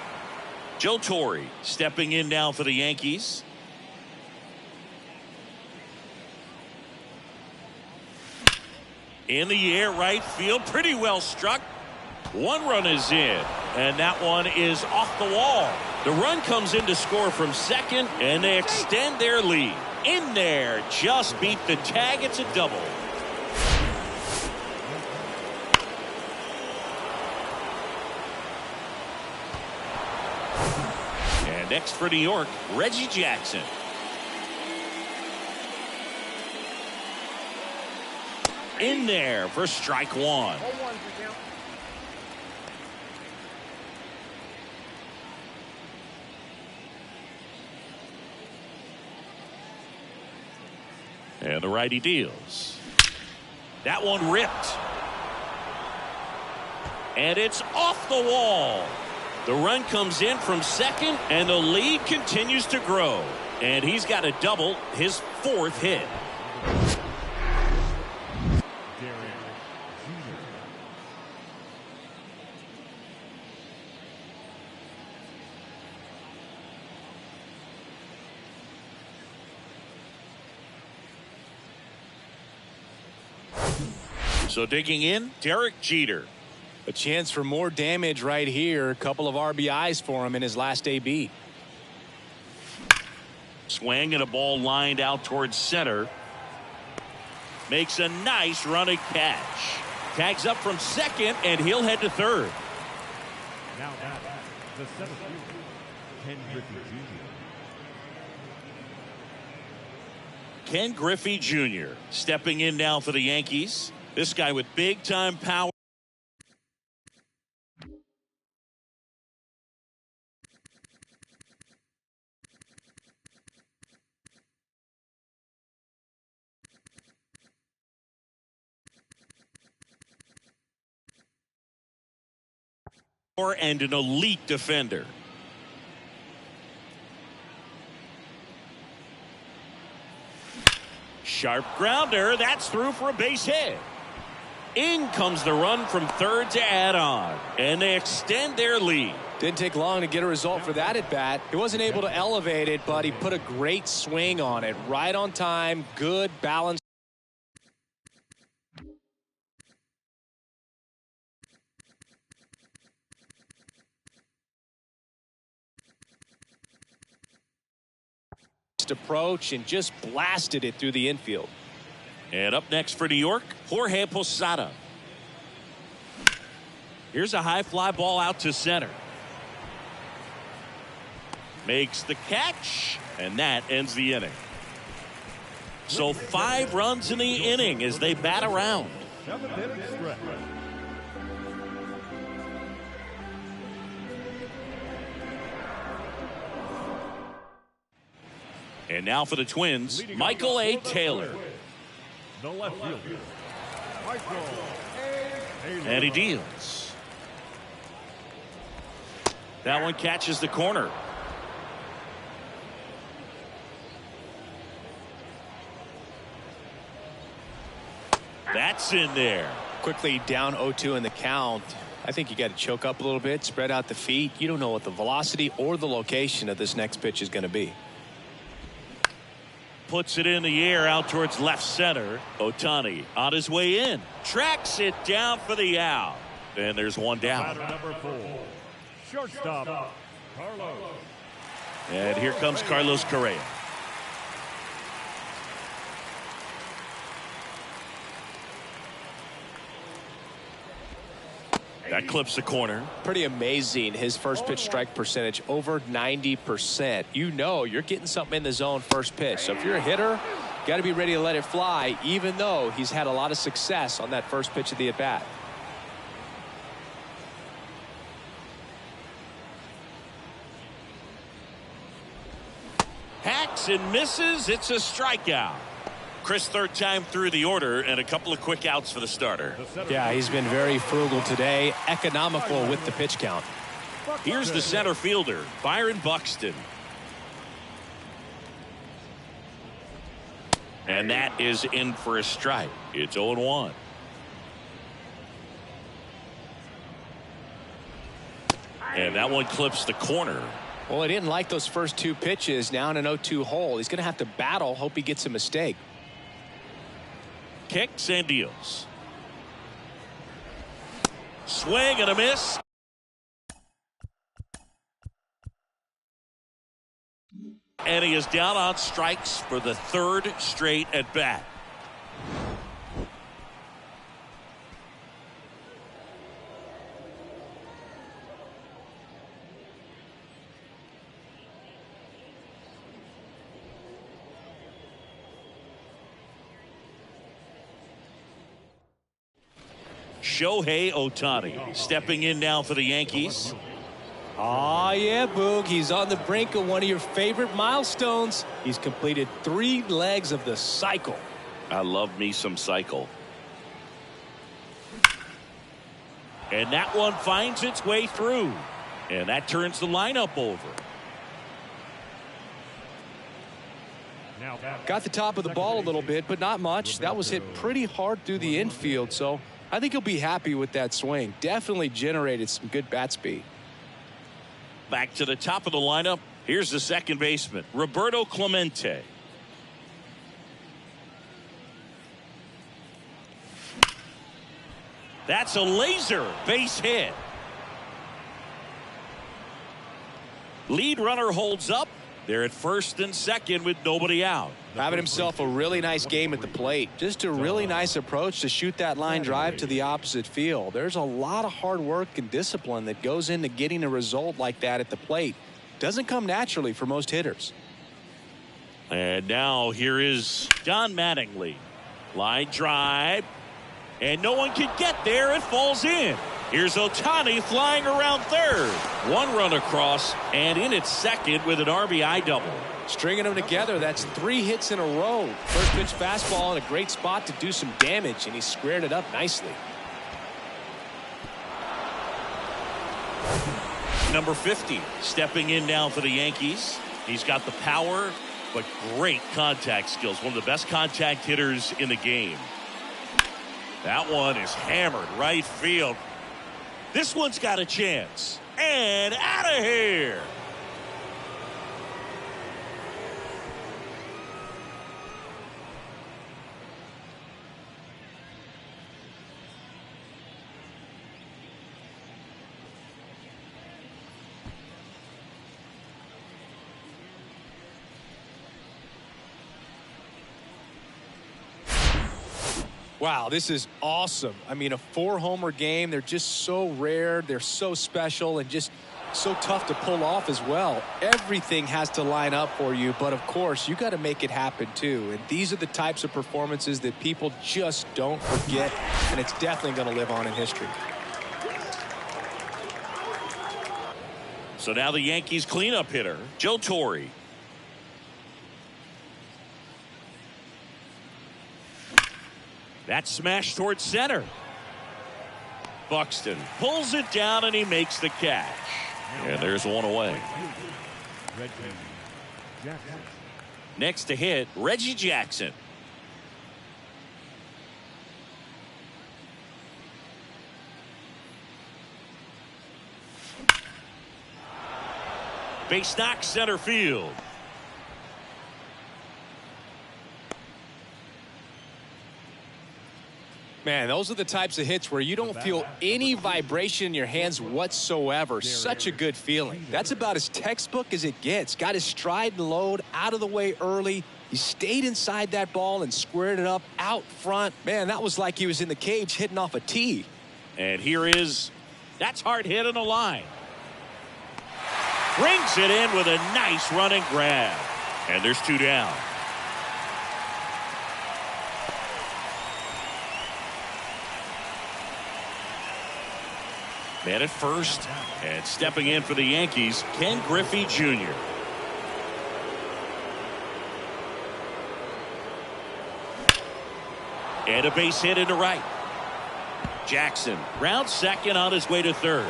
Joe Torre stepping in now for the Yankees. In the air, right field, pretty well struck. One run is in, and that one is off the wall. The run comes in to score from second, and they extend their lead. In there, just beat the tag. It's a double. And next for New York, Reggie Jackson. In there for strike one. And the righty deals. That one ripped. And it's off the wall. The run comes in from second, and the lead continues to grow. And he's got a double, his fourth hit. So digging in, Derek Jeter. A chance for more damage right here. A couple of RBIs for him in his last AB. Swing and a ball lined out towards center. Makes a nice running catch. Tags up from second, and he'll head to third. Now the center fielder, Ken Griffey Jr. Ken Griffey Jr. stepping in now for the Yankees. This guy with big time power. And an elite defender. Sharp grounder. That's through for a base hit. In comes the run from third to add on. And they extend their lead. Didn't take long to get a result for that at bat. He wasn't able to elevate it, but he put a great swing on it. Right on time. Good balance. Approach and just blasted it through the infield. And up next for New York, Jorge Posada. Here's a high fly ball out to center. Makes the catch, and that ends the inning. So 5 runs in the inning as they bat around. 7th-inning stretch. And now for the Twins, Michael A. Taylor. The left fielder, Michael A. And he deals. That one catches the corner. That's in there. Quickly down 0-2 in the count. I think you got to choke up a little bit, spread out the feet. You don't know what the velocity or the location of this next pitch is going to be. Puts it in the air out towards left center. Ohtani on his way in. Tracks it down for the out. And there's one down. Batter number 4, shortstop, Carlos. And here comes Carlos Correa. That clips the corner. Pretty amazing. His first pitch strike percentage over 90%. You know you're getting something in the zone first pitch. So if you're a hitter, got to be ready to let it fly, even though he's had a lot of success on that first pitch of the at bat. Hacks and misses. It's a strikeout. Chris, third time through the order, and a couple of quick outs for the starter. Yeah, he's been very frugal today, economical with the pitch count. Here's the center fielder, Byron Buxton. And that is in for a strike. It's 0-1. And that one clips the corner. Well, he didn't like those first 2 pitches. Now in an 0-2 hole. He's going to have to battle. Hope he gets a mistake. Kicks and deals. Swing and a miss. And he is down on strikes for the 3rd straight at bat. Shohei Ohtani stepping in now for the Yankees. Oh, yeah, Boog. He's on the brink of one of your favorite milestones. He's completed 3 legs of the cycle. I love me some cycle. And that one finds its way through. And that turns the lineup over. Got the top of the ball a little bit, but not much. That was hit pretty hard through the infield, so I think he'll be happy with that swing. Definitely generated some good bat speed. Back to the top of the lineup. Here's the second baseman, Roberto Clemente. That's a laser base hit. Lead runner holds up. They're at first and second with nobody out. Having himself a really nice game at the plate. Just a really nice approach to shoot that line drive to the opposite field. There's a lot of hard work and discipline that goes into getting a result like that at the plate. Doesn't come naturally for most hitters. And now here is Don Mattingly. Line drive. And no one can get there. It falls in. Here's Ohtani flying around third. 1 run across and in at second with an RBI double. Stringing them together, that's 3 hits in a row. First pitch fastball in a great spot to do some damage, and he squared it up nicely. Number 50 stepping in now for the Yankees. He's got the power, but great contact skills. One of the best contact hitters in the game. That one is hammered right field. This one's got a chance. And out of here. Wow, this is awesome. I mean, a 4-homer game. They're just so rare. They're so special and just so tough to pull off as well. Everything has to line up for you, but of course, you got to make it happen too. And these are the types of performances that people just don't forget, and it's definitely going to live on in history. So now the Yankees cleanup hitter, Joe Torre. That smash towards center. Buxton pulls it down and he makes the catch. And there's one away. Next to hit, Reggie Jackson. Base knock center field. Man, those are the types of hits where you don't feel any vibration in your hands whatsoever. Such a good feeling. That's about as textbook as it gets. Got his stride and load out of the way early. He stayed inside that ball and squared it up out front. Man, that was like he was in the cage hitting off a tee. And here is, that's hard hit on the line. Brings it in with a nice running grab. And there's 2 down. Man at first, and stepping in for the Yankees, Ken Griffey Jr. And a base hit into right. Jackson rounds second on his way to third.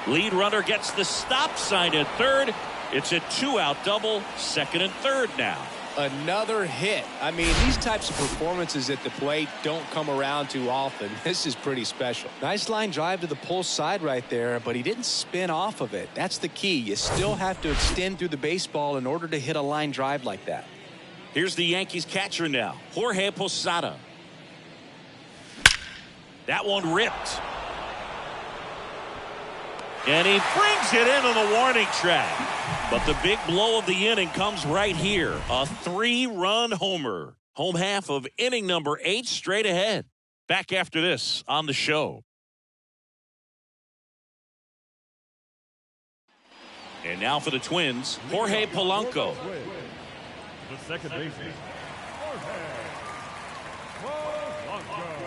Lead runner gets the stop sign at third. It's a 2-out double, second and third now. Another hit. I mean, these types of performances at the plate don't come around too often. This is pretty special. Nice line drive to the pull side right there, but he didn't spin off of it. That's the key. You still have to extend through the baseball in order to hit a line drive like that. Here's the Yankees catcher now, Jorge Posada. That one ripped. And he brings it into the warning track. But the big blow of the inning comes right here. A 3-run homer. Home half of inning number 8 straight ahead. Back after this on the show. And now for the Twins, Jorge Polanco. The second baseman, Jorge Polanco.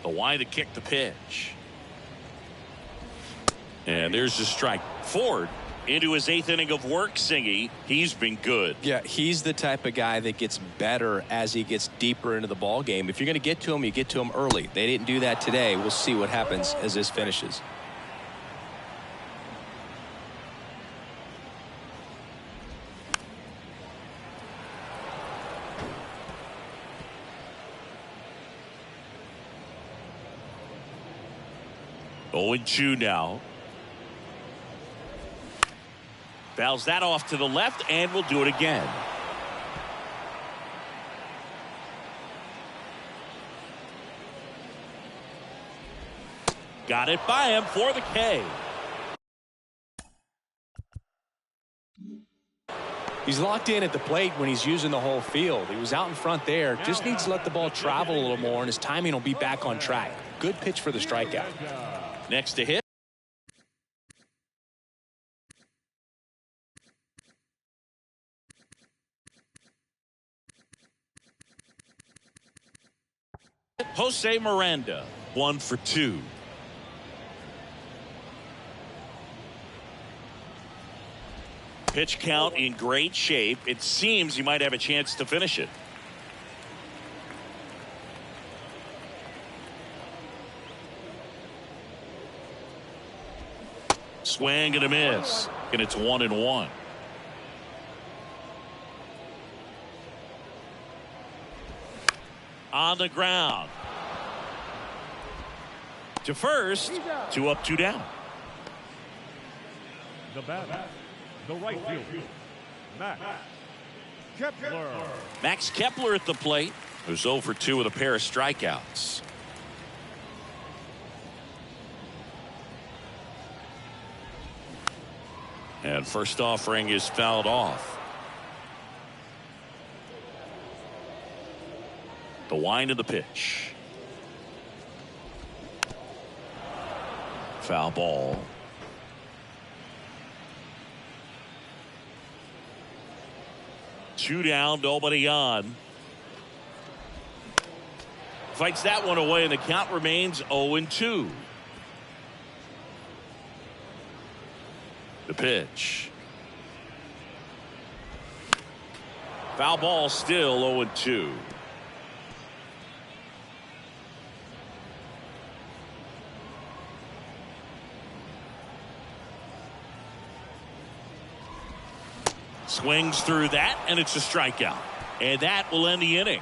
The Y to kick the pitch. And there's the strike. Ford into his 8th inning of work, Singy. He's been good. Yeah, he's the type of guy that gets better as he gets deeper into the ball game. If you're going to get to him, you get to him early. They didn't do that today. We'll see what happens as this finishes. Oh, 0-2 now. Fouls that off to the left, and we'll do it again. Got it by him for the K. He's locked in at the plate when he's using the whole field. He was out in front there. Just needs to let the ball travel a little more, and his timing will be back on track. Good pitch for the strikeout. Next to hit. Jose Miranda, 1 for 2. Pitch count in great shape. It seems he might have a chance to finish it. Swing and a miss. And it's 1-1. On the ground. To first. 2 up, 2 down. The batter, the right fielder, Max Kepler. Max Kepler at the plate, who's 0 for 2 with a pair of strikeouts. And first offering is fouled off. The wind of the pitch. Foul ball. Two down, nobody on. Fights that one away, and the count remains 0-2. The pitch. Foul ball, still 0-2. Swings through that, and it's a strikeout. And that will end the inning.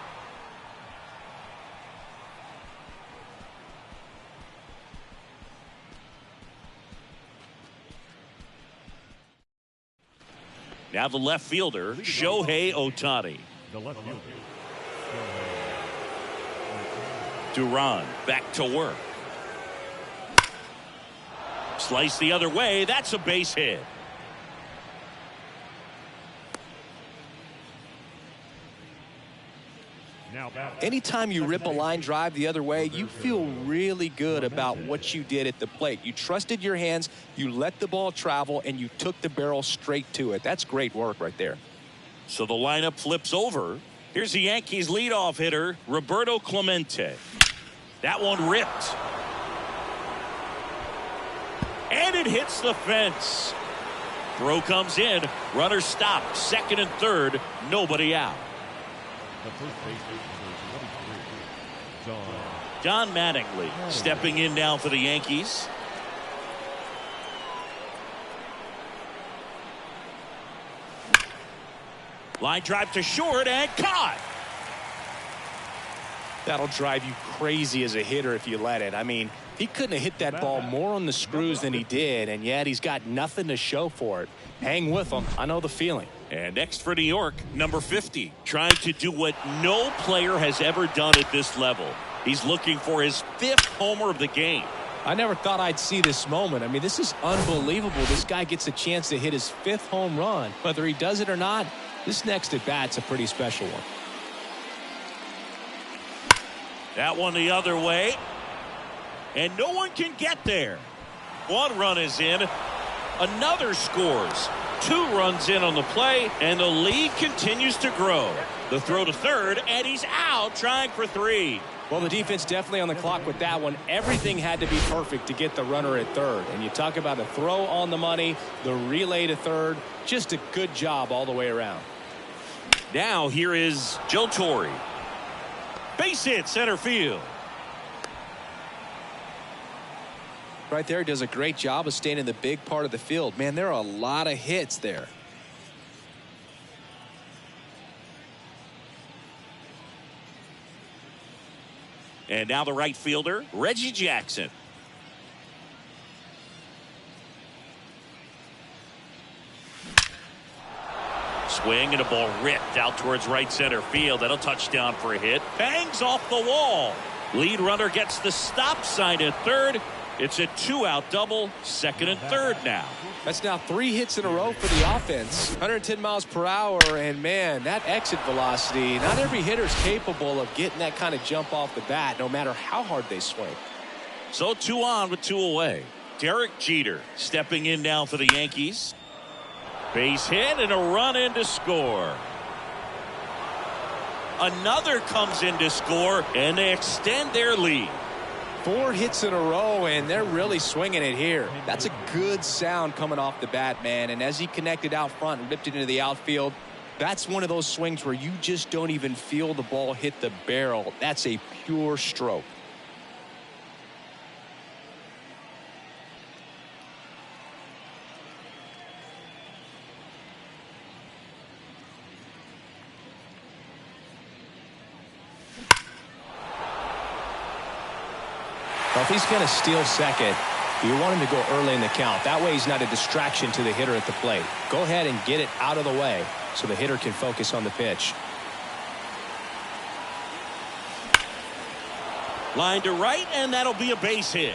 Now the left fielder, Shohei Ohtani. The left fielder, Duran back to work. Slice the other way. That's a base hit. Anytime you rip a line drive the other way, you feel really good about what you did at the plate. You trusted your hands, you let the ball travel, and you took the barrel straight to it. That's great work right there. So the lineup flips over. Here's the Yankees leadoff hitter, Roberto Clemente. That one ripped. And it hits the fence. Throw comes in. Runner stopped. Second and third. Nobody out. the first baseman, number 23, Don Mattingly stepping in now for the Yankees. Line drive to short and caught. That'll drive you crazy as a hitter if you let it. I mean, he couldn't have hit that ball more on the screws than he did, and yet he's got nothing to show for it. Hang with him. I know the feeling. And next for New York, number 50, trying to do what no player has ever done at this level. He's looking for his 5th homer of the game. I never thought I'd see this moment. I mean, this is unbelievable. This guy gets a chance to hit his 5th home run. Whether he does it or not, this next at bat's a pretty special one. That one the other way. And no one can get there. 1 run is in. Another scores. 2 runs in on the play, and the lead continues to grow. The throw to third, and he's out trying for 3. Well, the defense definitely on the clock with that one. Everything had to be perfect to get the runner at third. And you talk about a throw on the money, the relay to third. Just a good job all the way around. Now here is Joe Torre. Base hit center field. Right there, does a great job of staying in the big part of the field. Man, there are a lot of hits there. And now the right fielder, Reggie Jackson. Swing and a ball ripped out towards right center field. That'll touchdown for a hit. Bangs off the wall. Lead runner gets the stop sign at third. It's a 2-out double, second and third now. That's now 3 hits in a row for the offense. 110 miles per hour, and man, that exit velocity, not every hitter's capable of getting that kind of jump off the bat, no matter how hard they swing. So 2 on with 2 away. Derek Jeter stepping in now for the Yankees. Base hit and a run in to score. Another comes in to score, and they extend their lead. 4 hits in a row, and they're really swinging it here. That's a good sound coming off the bat, man. And as he connected out front and ripped it into the outfield, that's one of those swings where you just don't even feel the ball hit the barrel. That's a pure stroke. Well, if he's going to steal second, you want him to go early in the count. That way he's not a distraction to the hitter at the plate. Go ahead and get it out of the way so the hitter can focus on the pitch. Line to right, and that'll be a base hit.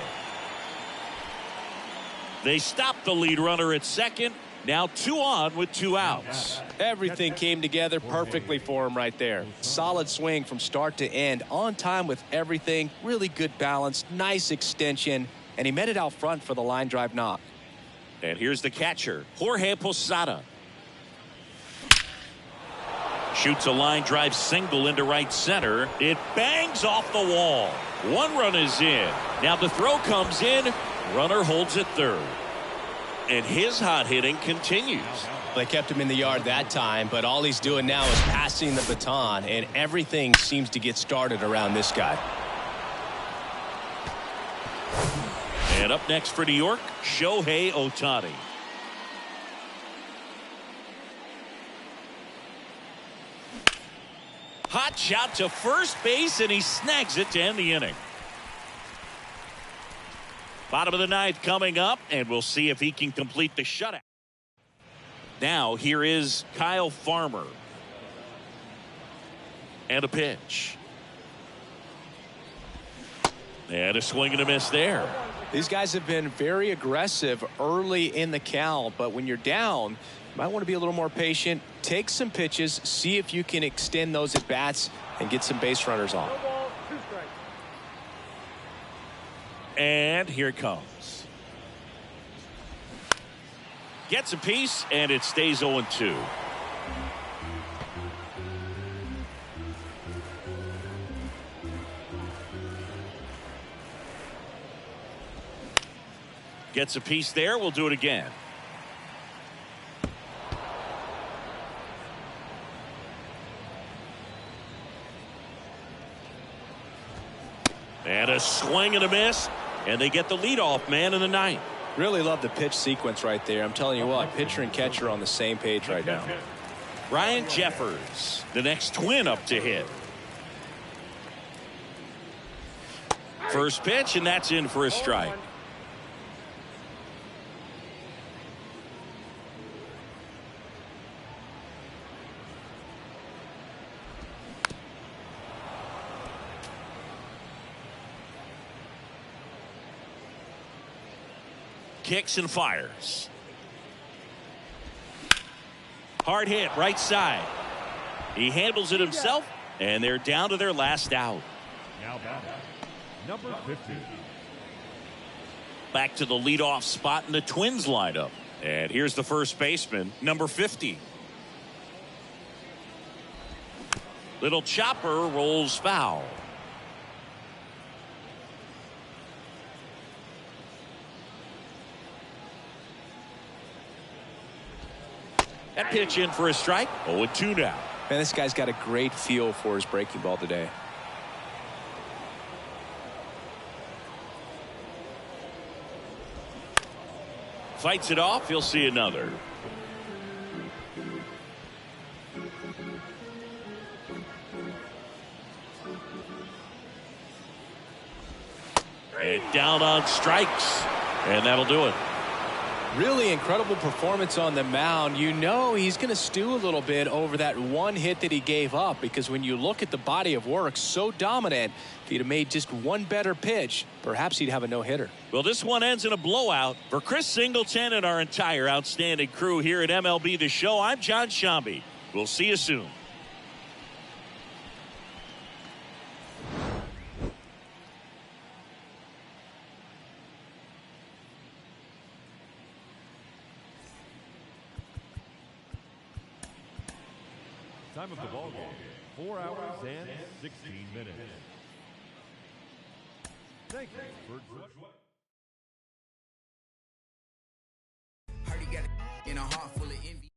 They stopped the lead runner at second. Now 2 on with 2 outs. Everything came together perfectly for him right there. Solid swing from start to end. On time with everything. Really good balance. Nice extension. And he met it out front for the line drive knock. And here's the catcher, Jorge Posada. Shoots a line drive single into right center. It bangs off the wall. 1 run is in. Now the throw comes in. Runner holds at third. And his hot hitting continues. They kept him in the yard that time, but all he's doing now is passing the baton, and everything seems to get started around this guy. And up next for New York, Shohei Ohtani. Hot shot to first base, and he snags it to end the inning. Bottom of the 9th coming up, and we'll see if he can complete the shutout. Now here is Kyle Farmer. And a pitch. And a swing and a miss there. These guys have been very aggressive early in the count, but when you're down, you might want to be a little more patient. Take some pitches, see if you can extend those at bats and get some base runners on. And here it comes. Gets a piece, and it stays 0-2. Gets a piece there. We'll do it again. And a swing and a miss. And they get the leadoff man in the 9th. Really love the pitch sequence right there. I'm telling you what, pitcher and catcher are on the same page right now. Ryan Jeffers, the next Twin up to hit. First pitch, and that's in for a strike. Kicks and fires. Hard hit right side. He handles it himself, and they're down to their last out. Now batting, number 50. Back to the leadoff spot in the Twins lineup. And here's the first baseman, number 50. Little chopper rolls foul. That pitch in for a strike. 0-2 now. Man, this guy's got a great feel for his breaking ball today. Fights it off. He'll see another. And down on strikes. And that'll do it. Really incredible performance on the mound. You know he's going to stew a little bit over that one hit that he gave up, because when you look at the body of work, so dominant, if he'd have made just one better pitch, perhaps he'd have a no-hitter. Well, this one ends in a blowout. For Chris Singleton and our entire outstanding crew here at MLB The Show, I'm John Shambi. We'll see you soon. Time of the ball game, 4 hours and 16 minutes. Thank you for Heard he got in a heart full of envy.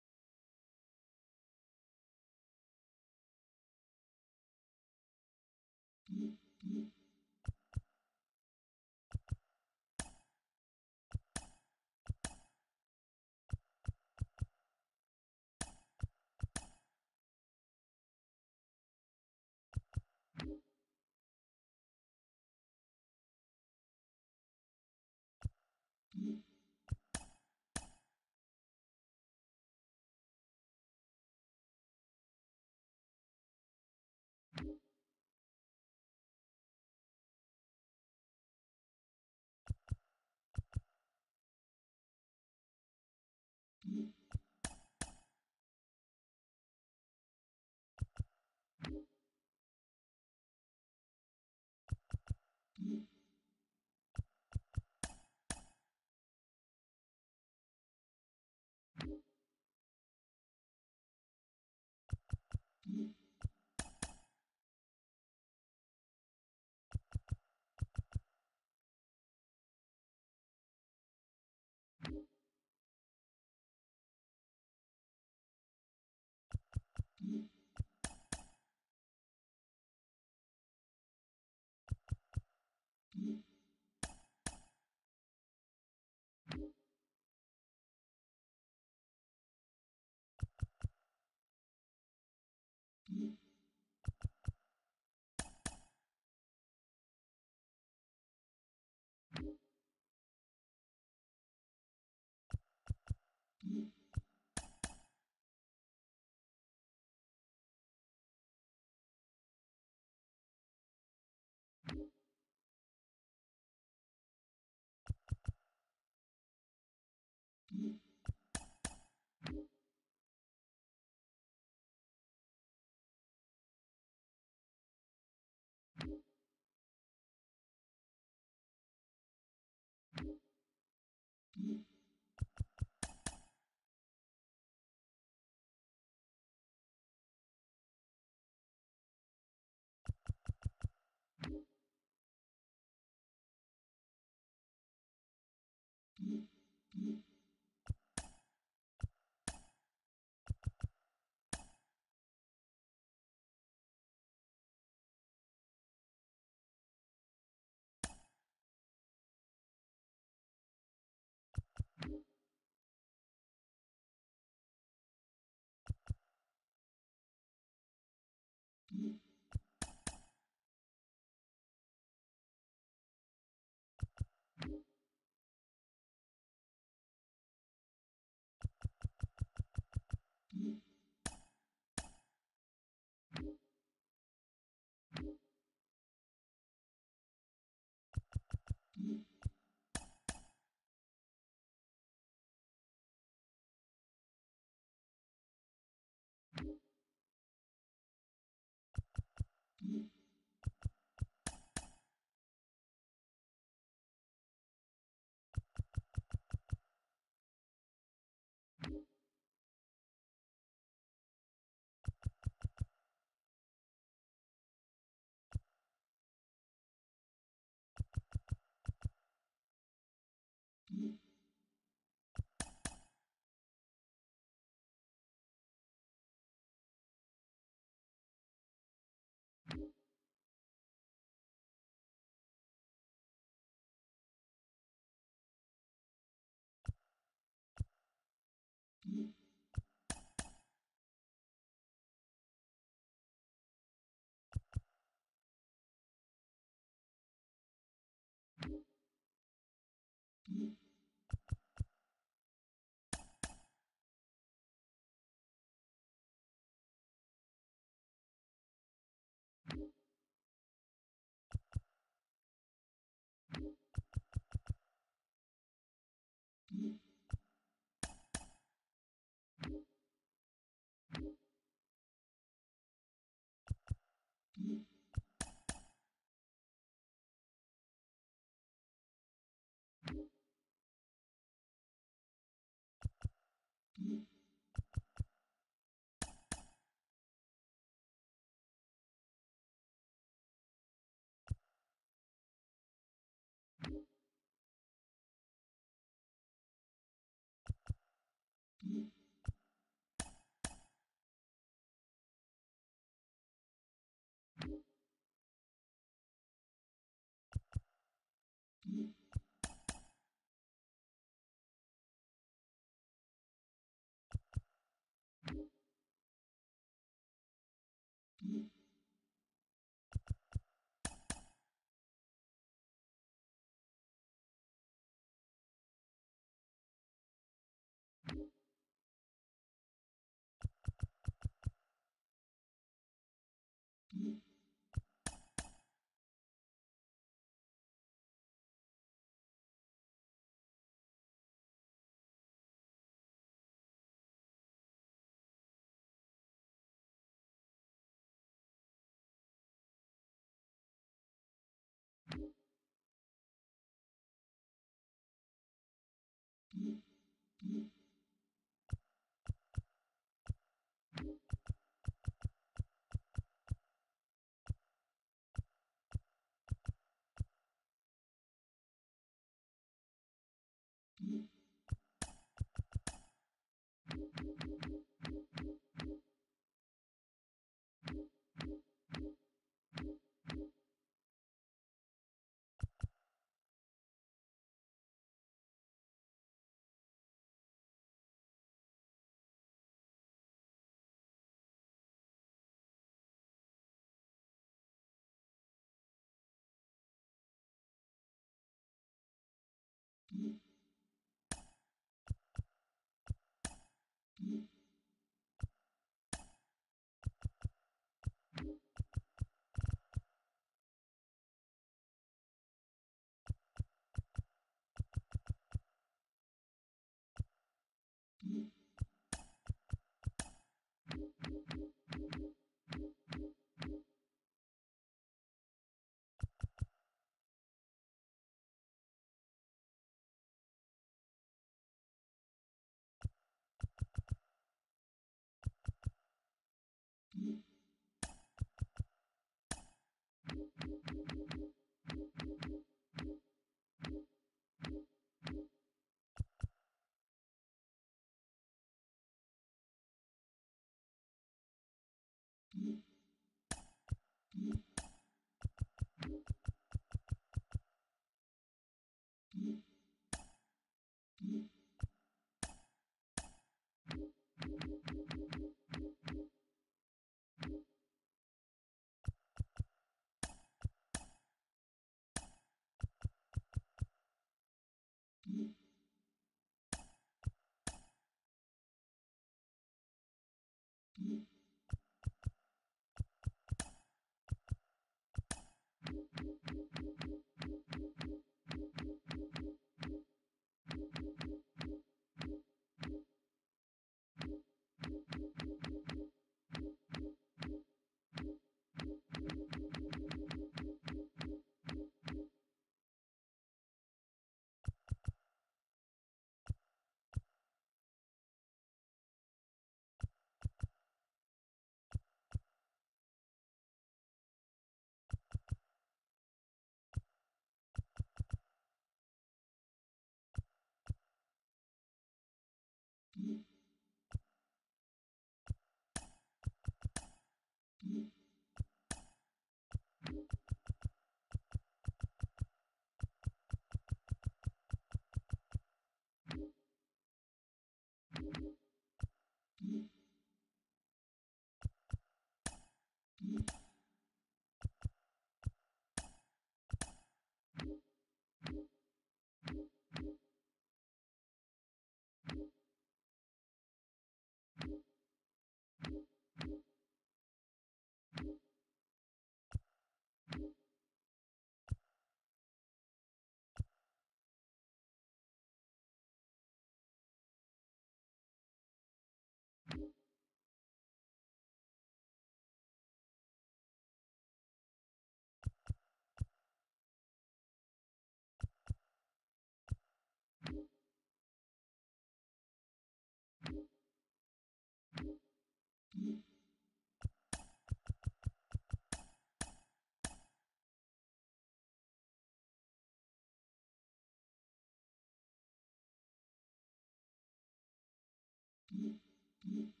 Mm-hmm.